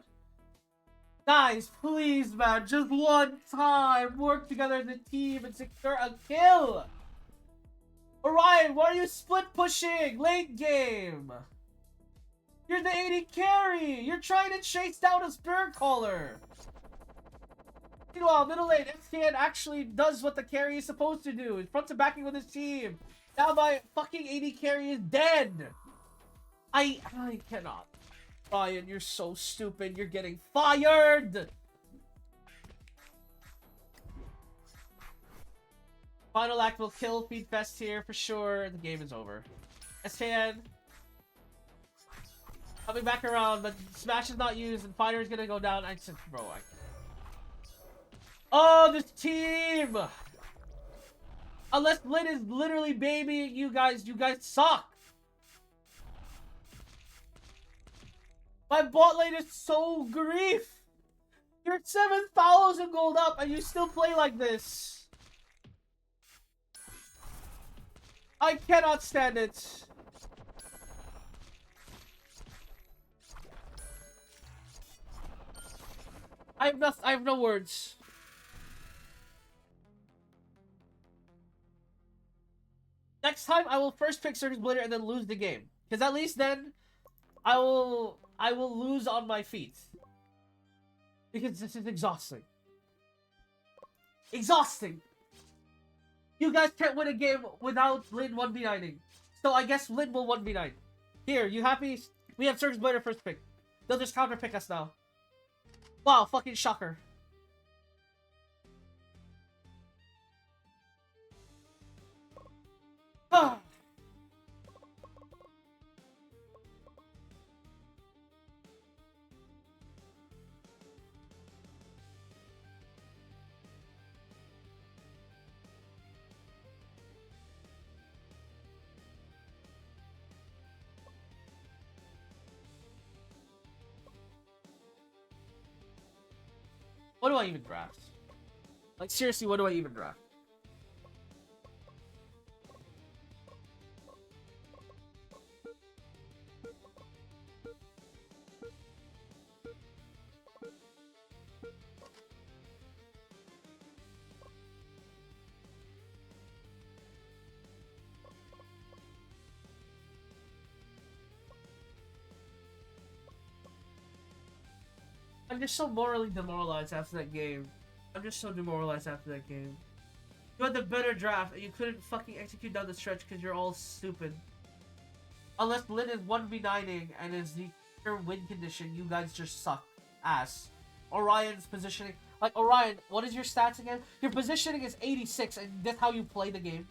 Guys, please man, just one time, work together as a team and secure a kill! Orion, why are you split pushing? Late game! You're the AD carry! You're trying to chase down a Spirit Caller! Meanwhile, middle lane, SKN actually does what the carry is supposed to do. He's front to backing with his team. Now my fucking AD carry is dead! I cannot. Ryan, you're so stupid. You're getting fired! Final act will kill Feedfest here for sure. The game is over. SKN coming back around, but Smash is not used, and Fighter is gonna go down. I said, bro, oh, this team! Unless Blin is literally babying you guys suck! My bot lane is so grief! You're 7,000 gold up, and you still play like this! I cannot stand it! I have no words. Next time, I will first pick Circus Blader and then lose the game. Because at least then, I will lose on my feet. Because this is exhausting. Exhausting! You guys can't win a game without Lin 1v9ing. So I guess Lin will 1v9. Here, you happy? We have Circus Blader first pick. They'll just counter pick us now. Wow, fucking shocker. Ah. What do I even draft? Like, seriously, what do I even draft? I'm just so morally demoralized after that game. I'm just so demoralized after that game. You had the better draft and you couldn't fucking execute down the stretch because you're all stupid. Unless Lin is 1v9ing and is the pure win condition, you guys just suck ass. Orion's positioning. Like, Orion, what is your stats again? Your positioning is 86 and that's how you play the game.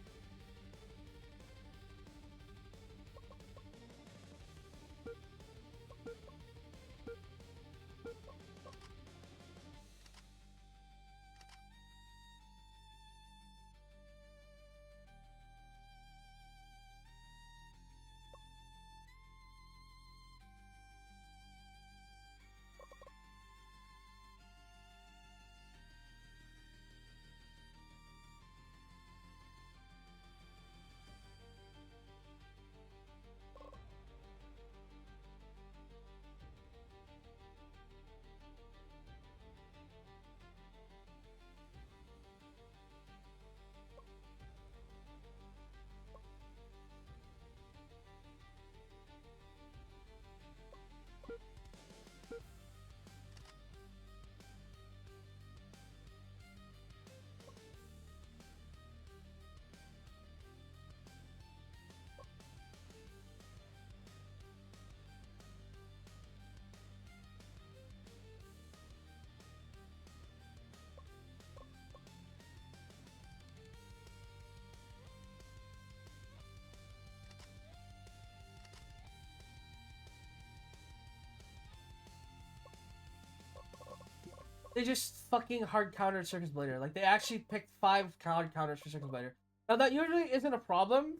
They just fucking hard countered Circus Blader. Like, they actually picked 5 hard counters for Circus Blader. Now, that usually isn't a problem.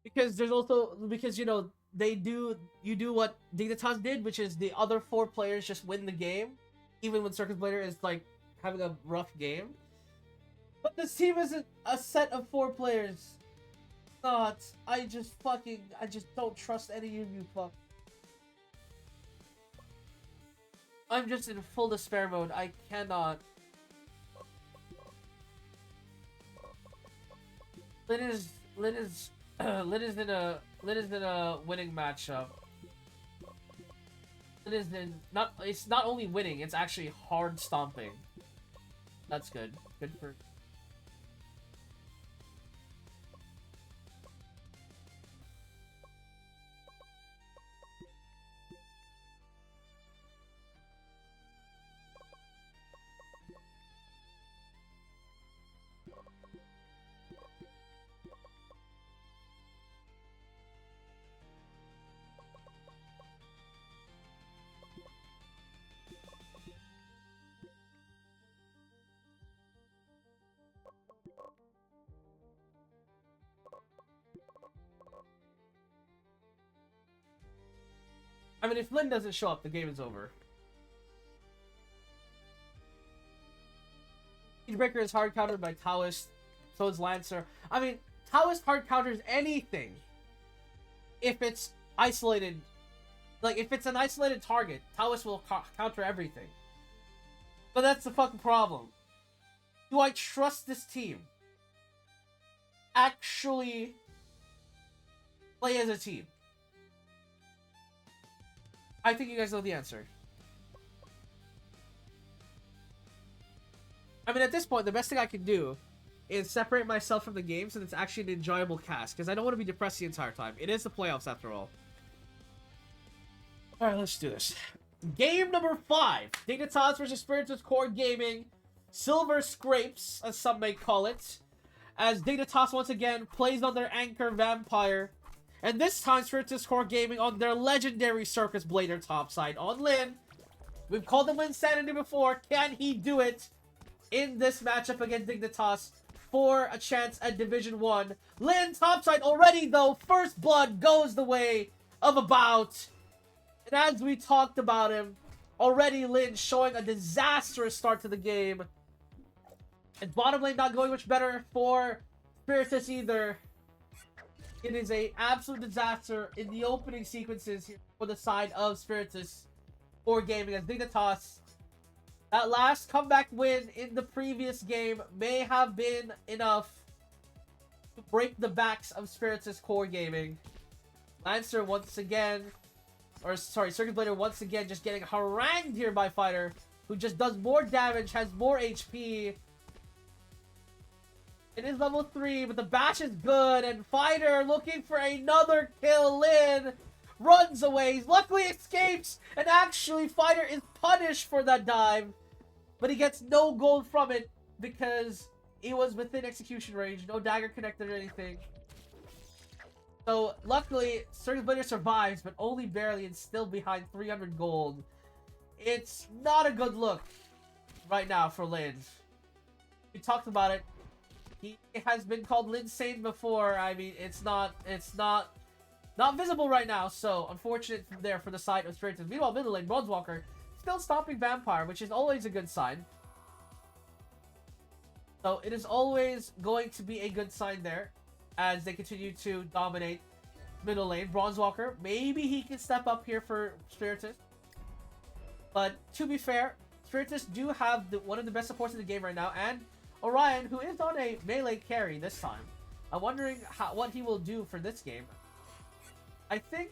Because there's also, because, you know, you do what Dignitas did, which is the other 4 players just win the game. Even when Circus Blader is, like, having a rough game. But this team isn't a set of 4 players. Not. I just don't trust any of you fuck. I'm just in full despair mode. I cannot. Lin is Lin is in a winning matchup. It's not only winning, it's actually hard stomping. That's good. Good for I mean, if Lin doesn't show up, the game is over. Breaker is hard countered by Taoist, so is Lancer. I mean, Taoist hard counters anything if it's isolated. Like, if it's an isolated target, Taoist will counter everything. But that's the fucking problem. Do I trust this team? Actually play as a team? I think you guys know the answer. I mean, at this point, the best thing I can do is separate myself from the game so it's actually an enjoyable cast, because I don't want to be depressed the entire time. It is the playoffs, after all. Alright, let's do this. Game number 5. Dignitas versus Spiritus Core Gaming. Silver Scrapes, as some may call it. As Dignitas once again plays on their anchor Vampire. And this time, Spiritus Core Gaming on their legendary Circus Blader topside on Lin. We've called him Insanity before. Can he do it in this matchup against Dignitas for a chance at Division 1? Lin topside already, though. First blood goes the way of a bout. And as we talked about him, already Lin showing a disastrous start to the game. And bottom lane not going much better for Spiritus either. It is an absolute disaster in the opening sequences here for the side of Spiritus Core Gaming as Dignitas. That last comeback win in the previous game may have been enough to break the backs of Spiritus Core Gaming. Lancer once again, or sorry, Circuit Blader once again just getting harangued here by Fighter, who just does more damage, has more HP. It is level 3, but the bash is good, and Fighter looking for another kill. Lin runs away, luckily escapes, and actually Fighter is punished for that dive, but he gets no gold from it because it was within execution range, no dagger connected or anything. So luckily Circus Blader survives, but only barely, and still behind 300 gold. It's not a good look right now for Lin. We talked about it. He has been called Linsane before. I mean, it's not visible right now, so unfortunate there for the side of Spiritus. Meanwhile, middle lane, Bronzewalker still stopping Vampire, which is always a good sign. So it is always going to be a good sign there as they continue to dominate middle lane. Bronzewalker, maybe he can step up here for Spiritus. But to be fair, Spiritus do have one of the best supports in the game right now, and Orion, who is on a melee carry this time. I'm wondering what he will do for this game. I think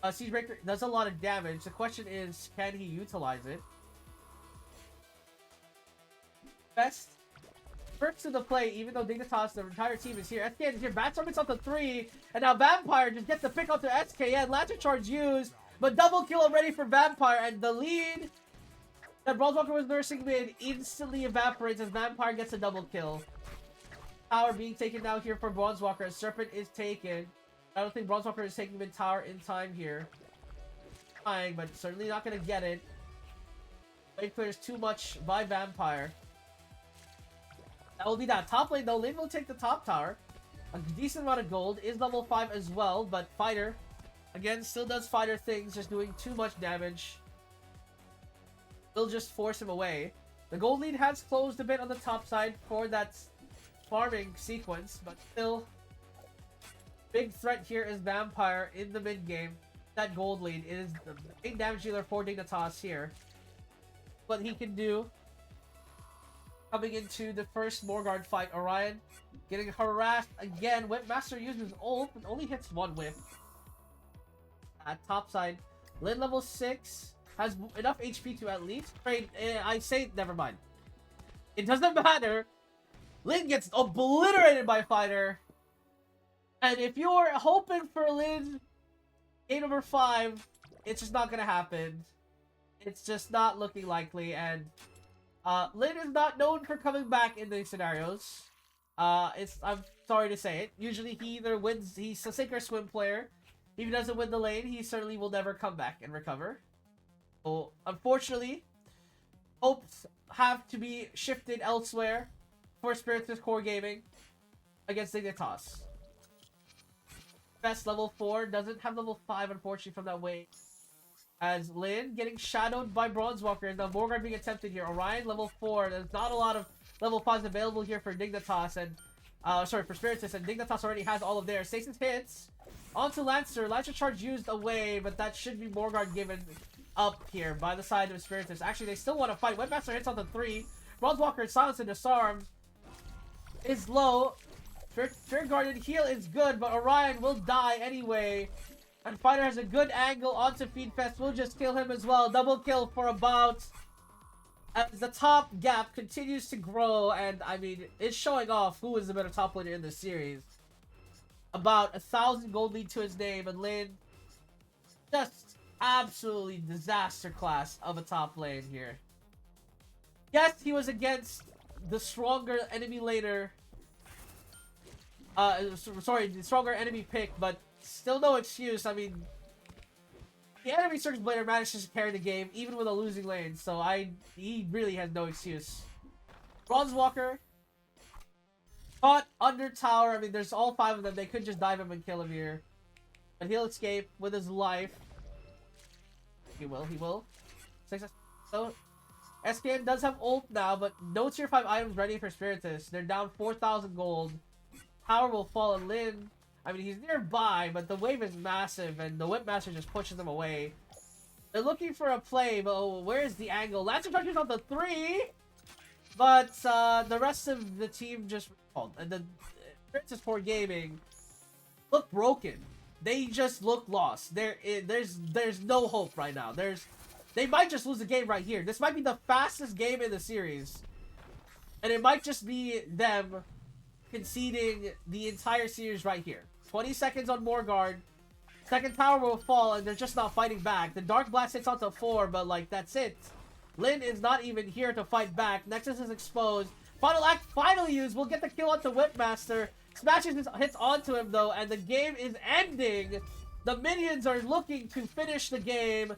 Siegebreaker does a lot of damage. The question is, can he utilize it? Best first to the play, even though Dignitas, the entire team is here. SKN is here. Bat Summits on the 3. And now Vampire just gets the pick onto SKN. Lantern Charge used, but double kill already for Vampire. And the lead that Bronzewalker was nursing mid instantly evaporates as Vampire gets a double kill. Tower being taken now here for Bronzewalker. Serpent is taken. I don't think Bronzewalker is taking mid tower in time here. Trying, but certainly not going to get it. Wave clears too much by Vampire. That will be that. Top lane though, Lin will take the top tower. A decent amount of gold. Is level 5 as well, but Fighter, again, still does Fighter things, just doing too much damage. Will just force him away. The gold lead has closed a bit on the top side for that farming sequence, but still, big threat here is Vampire in the mid game. That gold lead is the main damage dealer for Dignitas here. What he can do coming into the first Morgard fight. Orion getting harassed again. Whipmaster uses ult, but only hits one whip. At top side, Lin level 6 has enough HP to at least trade. I say never mind. It doesn't matter. Lin gets obliterated by Fighter. And if you're hoping for Lin game number 5, it's just not gonna happen. It's just not looking likely, and Lin is not known for coming back in these scenarios. I'm sorry to say it. Usually he either wins, he's a sink or swim player. If he doesn't win the lane, he certainly will never come back and recover. So, unfortunately, hopes have to be shifted elsewhere for Spiritus Core Gaming against Dignitas. Best level 4, doesn't have level 5 unfortunately from that wave. As Lin getting shadowed by Bronzewalker, and now Morgard being attempted here. Orion level 4, there's not a lot of level 5s available here for Dignitas, and for Spiritus, and Dignitas already has all of theirs. Stasis hits onto Lancer. Lancer charge used away, but that should be Morgard given up here by the side of Spiritus. Actually, they still want to fight. Webmaster hits on the 3. Bronzewalker silenced and disarmed. Is low. Spirit Guardian heal is good, but Orion will die anyway. And Fighter has a good angle onto Feedfest. We'll just kill him as well. Double kill for about... As the top gap continues to grow, and I mean, it's showing off who is the better top laner in this series. About 1,000 gold lead to his name, and Lin, just absolutely disaster class of a top lane here. Yes, he was against the stronger enemy laner. The stronger enemy pick, but still no excuse. I mean, the enemy Circus Blader manages to carry the game, even with a losing lane, so he really has no excuse. Bronzewalker caught under tower. I mean, there's all 5 of them. They could just dive him and kill him here. But he'll escape with his life. He will. So, SKN does have ult now, but no tier 5 items ready for Spiritus. They're down 4,000 gold. Tower will fall and Lin. I mean, he's nearby, but the wave is massive, and the Whipmaster just pushes them away. They're looking for a play, but where's the angle? Lancer touches on the 3, but the rest of the team just... and the Princess Core Gaming look broken. They just look lost. There's no hope right now. They might just lose the game right here. This might be the fastest game in the series, and it might just be them conceding the entire series right here. 20 seconds on Morgard. Second tower will fall, and they're just not fighting back. The Dark Blast hits onto 4, but, like, that's it. Lin is not even here to fight back. Nexus is exposed. Final Act finally used. We'll get the kill onto Whipmaster. Smashes his hits onto him, though, and the game is ending. The minions are looking to finish the game.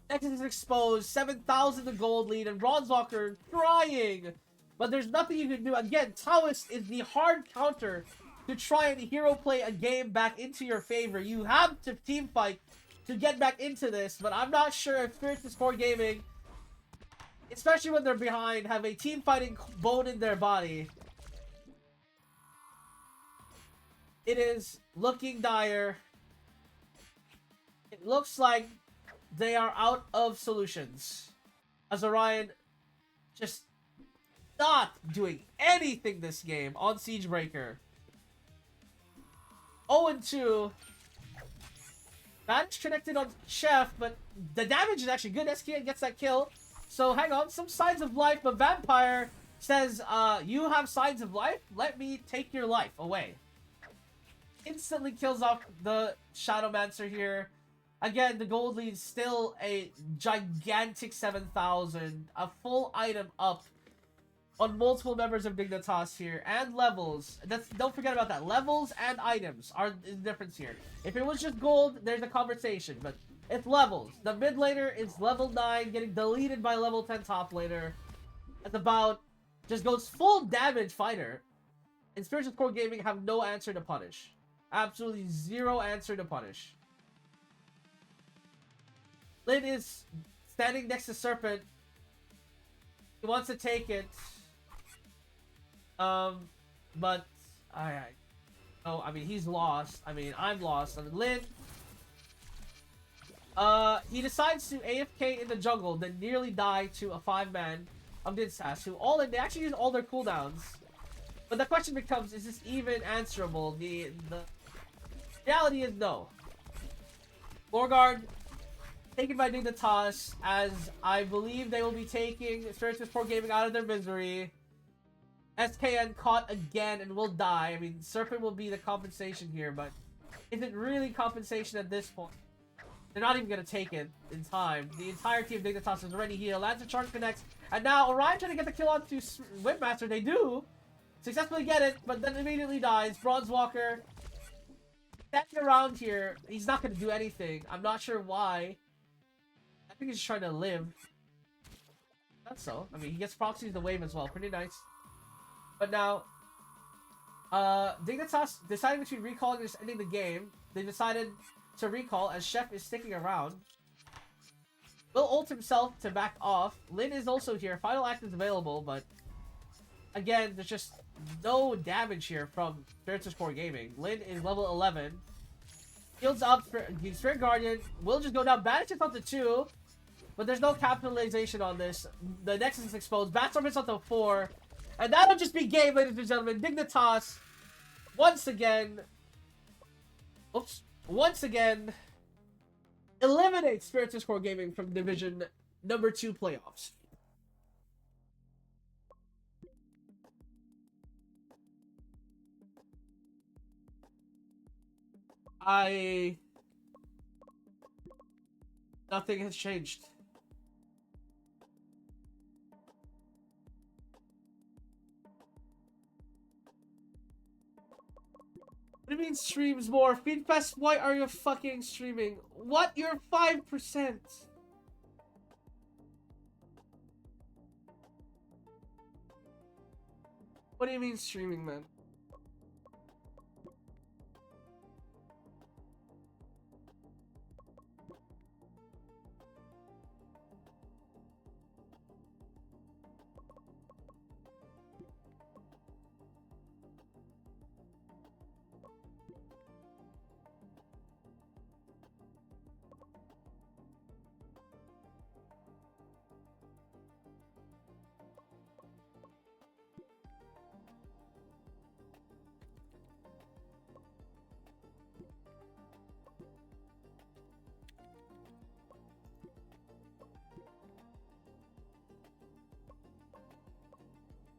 Nexus is exposed. 7,000 the gold lead, and Bronzewalker trying. But there's nothing you can do. Again, Taoist is the hard counter to try and hero play a game back into your favor. You have to team fight to get back into this, but I'm not sure if Spiritus Core Gaming, especially when they're behind, have a team fighting bone in their body. It is looking dire. It looks like they are out of solutions. As Orion just not doing anything this game on Siegebreaker. 0-2. Match connected on Chef, but the damage is actually good. SKN gets that kill. So hang on, some signs of life, but Vampire says, you have signs of life? Let me take your life away. Instantly kills off the Shadowmancer here. Again, the gold lead still a gigantic 7,000. A full item up on multiple members of Dignitas here, and levels. Don't forget about that. Levels and items are the difference here. If it was just gold, there's a conversation, but It's levels. The mid laner is level 9, getting deleted by level 10 top laner. It's about just goes full damage fighter. And Spiritual Core Gaming have no answer to punish. Absolutely zero answer to punish. Lin is standing next to Serpent. He wants to take it. But I mean, he's lost. I mean, I'm lost. I mean, Lin, he decides to AFK in the jungle, then nearly die to a 5-man of Dignitas, who they actually use all their cooldowns. But the question becomes, is this even answerable? The reality is no. Morgard taken by Dignitas, as I believe they will be taking Spirituous Core Gaming out of their misery. SKN caught again and will die. I mean, Serpent will be the compensation here, but is it really compensation at this point? They're not even going to take it in time. The entire team of Dignitas is already here. Lancer Charge connects. And now Orion trying to get the kill onto Whipmaster. They do successfully get it, but then immediately dies. Bronze Walker standing around here. He's not going to do anything. I'm not sure why. I think he's just trying to live. That's so. I mean, he gets proxies the wave as well. Pretty nice. But now, Dignitas deciding between recalling and just ending the game. They decided to recall as Chef is sticking around. Will ult himself to back off. Lin is also here. Final Act is available, but again, there's just no damage here from Spirituous Core Gaming. Lin is level 11. Shields up for Spirit Guardian. Will just go down. Banishes up to 2, but there's no capitalization on this. The Nexus is exposed. Batstorm is up to 4. And that'll just be game, ladies and gentlemen. Dignitas, once again, eliminates Spirituous Core Gaming from Division number 2 playoffs. Nothing has changed. What do you mean streams more? Feedfest, why are you fucking streaming? What? You're 5%. What do you mean streaming, man?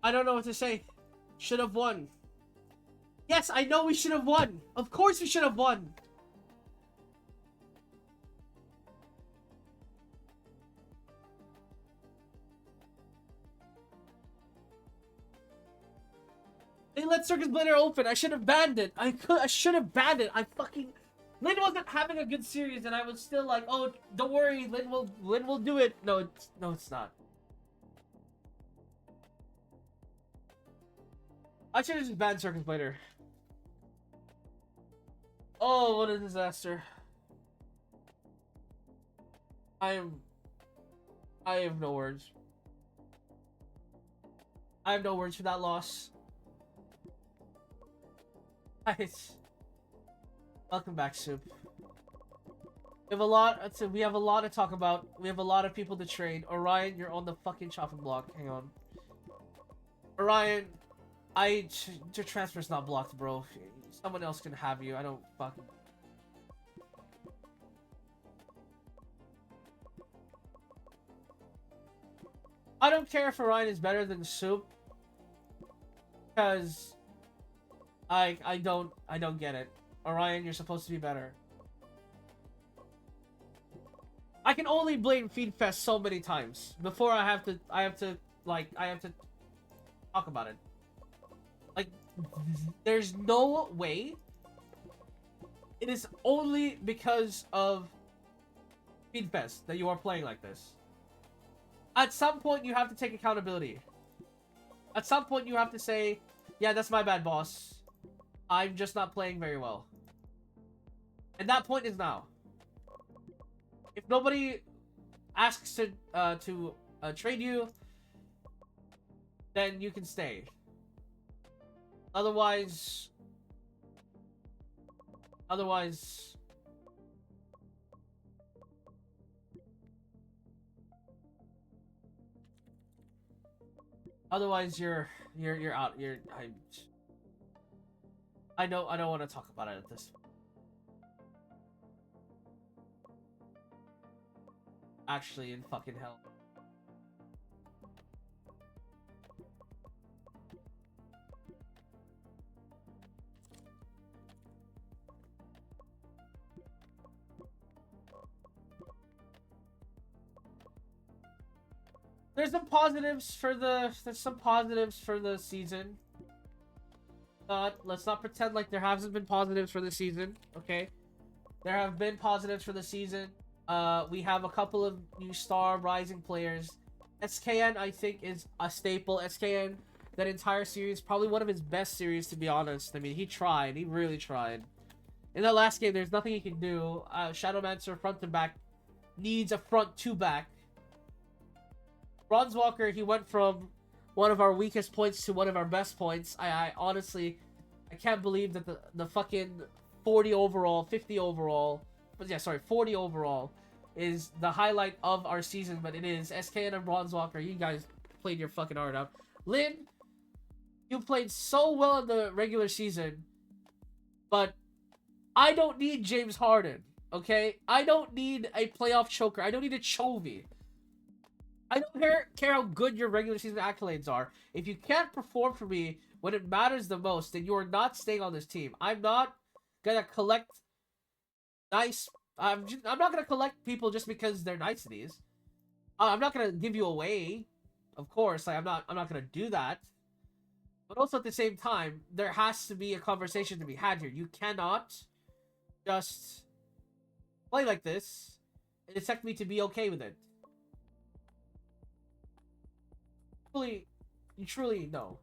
I don't know what to say. Should have won. Yes, I know we should have won. Of course we should have won. They let Circus Blader open. I should have banned it. I should have banned it. I fucking... Lin wasn't having a good series and I was still like, oh, don't worry, Lin will do it. No, it's not. I should have just banned Circus Blader. Oh, what a disaster. I have no words. I have no words for that loss. Guys, welcome back, Soup. We have a lot to talk about. We have a lot of people to trade. Orion, you're on the fucking chopping block. Hang on. Orion, your transfer's not blocked, bro. Someone else can have you. I don't fucking... I don't care if Orion is better than Soup. Because... I don't get it. Orion, you're supposed to be better. I can only blame Feedfest so many times before I have to talk about it. Like, there's no way. It is only because of Feedfest, that you are playing like this. At some point, you have to take accountability. At some point, you have to say, yeah, that's my bad, boss. I'm just not playing very well. And that point is now. If nobody asks to trade you, then you can stay. Otherwise, you're out. I don't want to talk about it at this. Actually, in fucking hell. There's some positives for the season. Let's not pretend like there hasn't been positives for the season, okay? There have been positives for the season. We have a couple of new star rising players. SKN, I think, is a staple. SKN, that entire series, probably one of his best series, to be honest. I mean, he tried. He really tried. In that last game, there's nothing he can do. Shadowmancer, front to back, needs a front to back. Bronzewalker, he went from one of our weakest points to one of our best points. I honestly, I can't believe that the fucking 40 overall, 50 overall, but yeah, sorry, 40 overall is the highlight of our season, but it is. SKN and Bronzewalker, you guys played your fucking heart out. Lin, you played so well in the regular season, but I don't need James Harden, okay? I don't need a playoff choker. I don't need a Chovy. I don't care how good your regular season accolades are. If you can't perform for me when it matters the most, then you are not staying on this team. I'm not gonna collect nice. I'm not gonna collect people just because they're niceties. I'm not gonna give you away, of course. Like, I'm not gonna do that. But also at the same time, there has to be a conversation to be had here. You cannot just play like this and expect me to be okay with it. You truly know.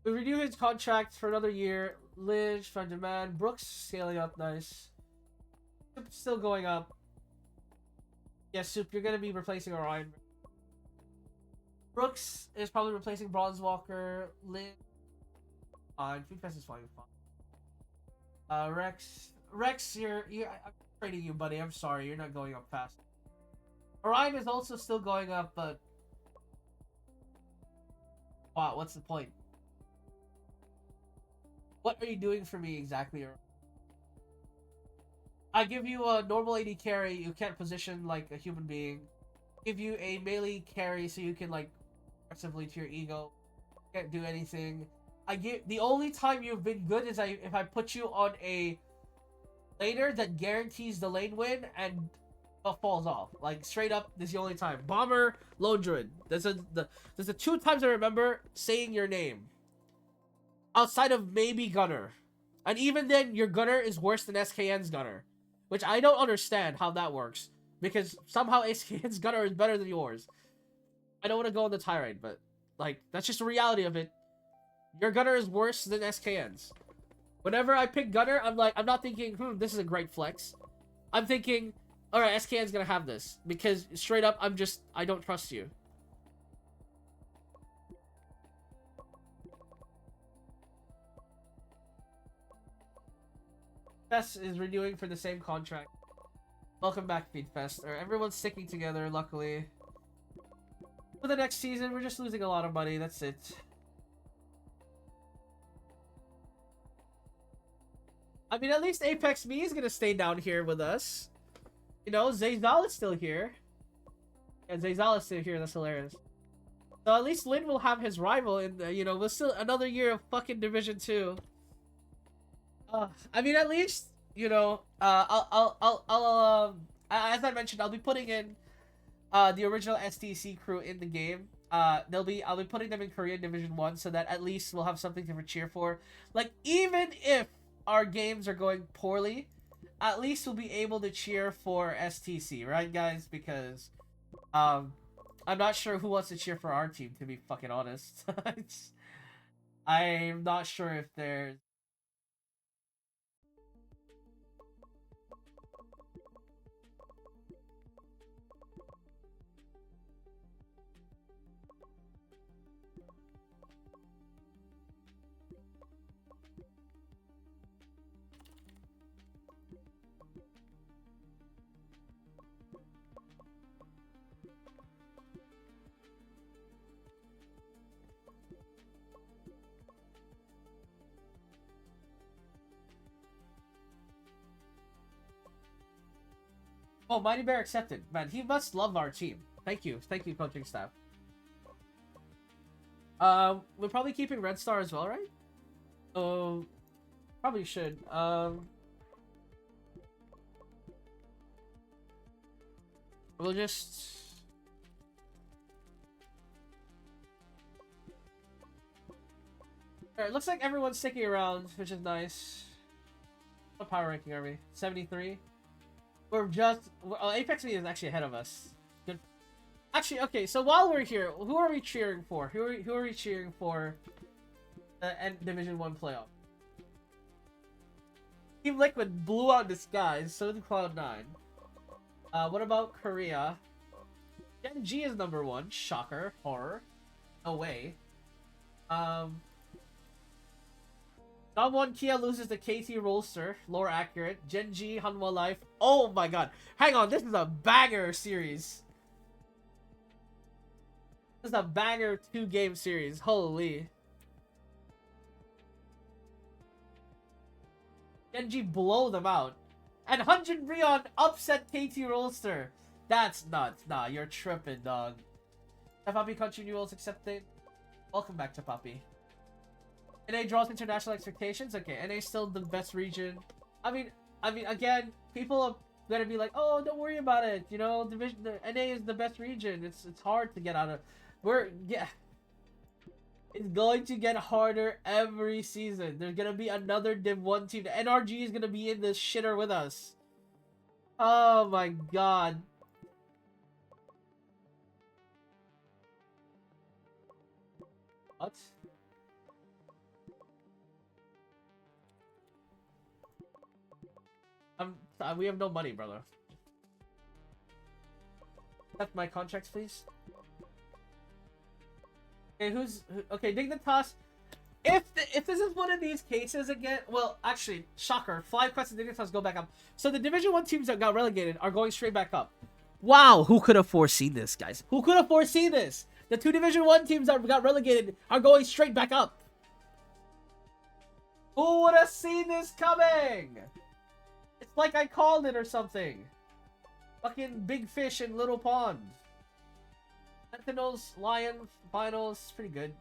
We renew his contract for another year. Lynch, from demand. Brooks scaling up, nice. Still going up. Yeah, Soup, you're gonna be replacing Orion. Brooks is probably replacing Bronzewalker. Lynch. Food Fest is fine. Rex, I'm trading you, buddy. I'm sorry, you're not going up fast. Orion is also still going up, but wow, what's the point? What are you doing for me exactly? I give you a normal AD carry. You can't position like a human being. Give you a melee carry so you can like aggressively to your ego. Can't do anything. The only time you've been good is if I put you on a laner that guarantees the lane win and buff falls off. Like straight up, this is the only time. Bomber, Lone Druid. There's the two times I remember saying your name. Outside of maybe Gunner. And even then, your Gunner is worse than SKN's Gunner. Which I don't understand how that works. Because somehow SKN's Gunner is better than yours. I don't want to go on the tirade, but like, that's just the reality of it. Your Gunner is worse than SKN's. Whenever I pick Gunner, I'm not thinking, this is a great flex. I'm thinking, alright, SKN's gonna have this. Because straight up, I don't trust you. Fest is renewing for the same contract. Welcome back, Feedfest. Everyone's sticking together, luckily. For the next season, we're just losing a lot of money, that's it. I mean, at least Apex Me is gonna stay down here with us. You know, Zayzal is still here. Yeah, Zayzal is still here, that's hilarious. So at least Lin will have his rival in the, we'll still another year of fucking Division 2. I mean, at least, as I mentioned, I'll be putting in the original STC crew in the game. I'll be putting them in Korean Division 1 so that at least we'll have something to cheer for. Like, even if our games are going poorly, at least we'll be able to cheer for STC, right, guys? Because I'm not sure who wants to cheer for our team, to be fucking honest. I'm not sure if there's... Oh, Mighty Bear accepted. Man, he must love our team. Thank you, coaching staff. We're probably keeping Red Star as well, right? Oh, probably should. We'll just... Alright, looks like everyone's sticking around, which is nice. What power ranking are we? 73? We're just... Well, Apex Me is actually ahead of us. Good. Actually, okay, so while we're here, who are we cheering for? Who are we cheering for the Division 1 playoff? Team Liquid blew out the skies, so did Cloud9. What about Korea? Gen G is number 1. Shocker. Horror. No way. Someone Kia loses the KT Rollster. Lore accurate. Gen G, Hanwha Life. Oh my god. Hang on, this is a banger series. This is a banger 2-game series. Holy. Gen G blow them out. And Hunjin Rion upset KT Rollster. That's nuts. Nah, you're tripping, dog. Papi Country New Rules accepted. Welcome back to Papi. NA draws international expectations. Okay, NA still the best region. I mean, again, people are gonna be like, "Oh, don't worry about it." You know, the NA is the best region. It's hard to get out of. It's going to get harder every season. There's gonna be another Div 1 team. The NRG is gonna be in this shitter with us. Oh my god. What? We have no money, brother. Accept my contracts, please. Okay, okay, Dignitas. If this is one of these cases again, well, actually, shocker. FlyQuest and Dignitas go back up. So the Division 1 teams that got relegated are going straight back up. Wow, who could have foreseen this, guys? Who could have foreseen this? The 2 Division 1 teams that got relegated are going straight back up. Who would have seen this coming? It's like I called it or something. Fucking big fish in little pond. Sentinels, Lion, Finals, pretty good.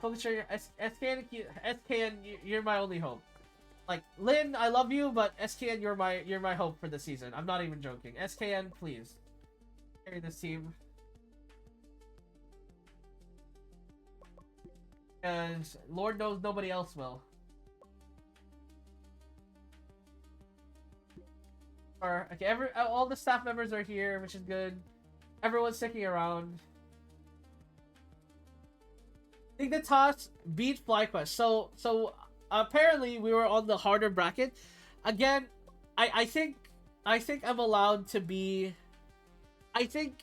Focus your SKN, you're my only hope. Like, Lin, I love you, but SKN, you're my hope for the season. I'm not even joking. SKN, please. Carry this team. And Lord knows nobody else will. Okay, all the staff members are here, which is good. Everyone's sticking around. Dignitas beat FlyQuest. So apparently we were on the harder bracket. Again, I think I'm allowed to be. I think,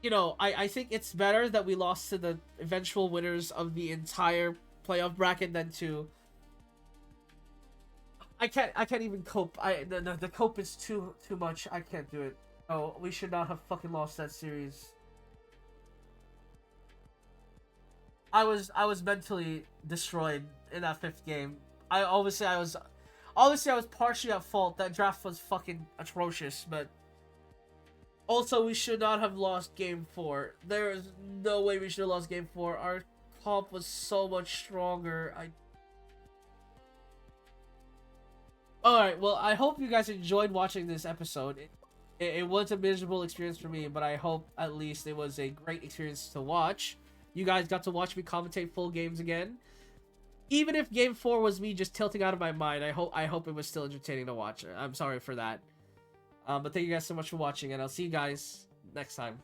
you know, I think it's better that we lost to the eventual winners of the entire playoff bracket than to. I can't even cope. The cope is too much. I can't do it. Oh, we should not have fucking lost that series. I was mentally destroyed in that 5th game. Obviously I was partially at fault. That draft was fucking atrocious, but also we should not have lost game 4. There is no way we should have lost game 4. Our comp was so much stronger. Alright, well, I hope you guys enjoyed watching this episode. it was a miserable experience for me, but I hope at least it was a great experience to watch. You guys got to watch me commentate full games again. Even if game 4 was me just tilting out of my mind, I hope it was still entertaining to watch. I'm sorry for that. But thank you guys so much for watching, and I'll see you guys next time.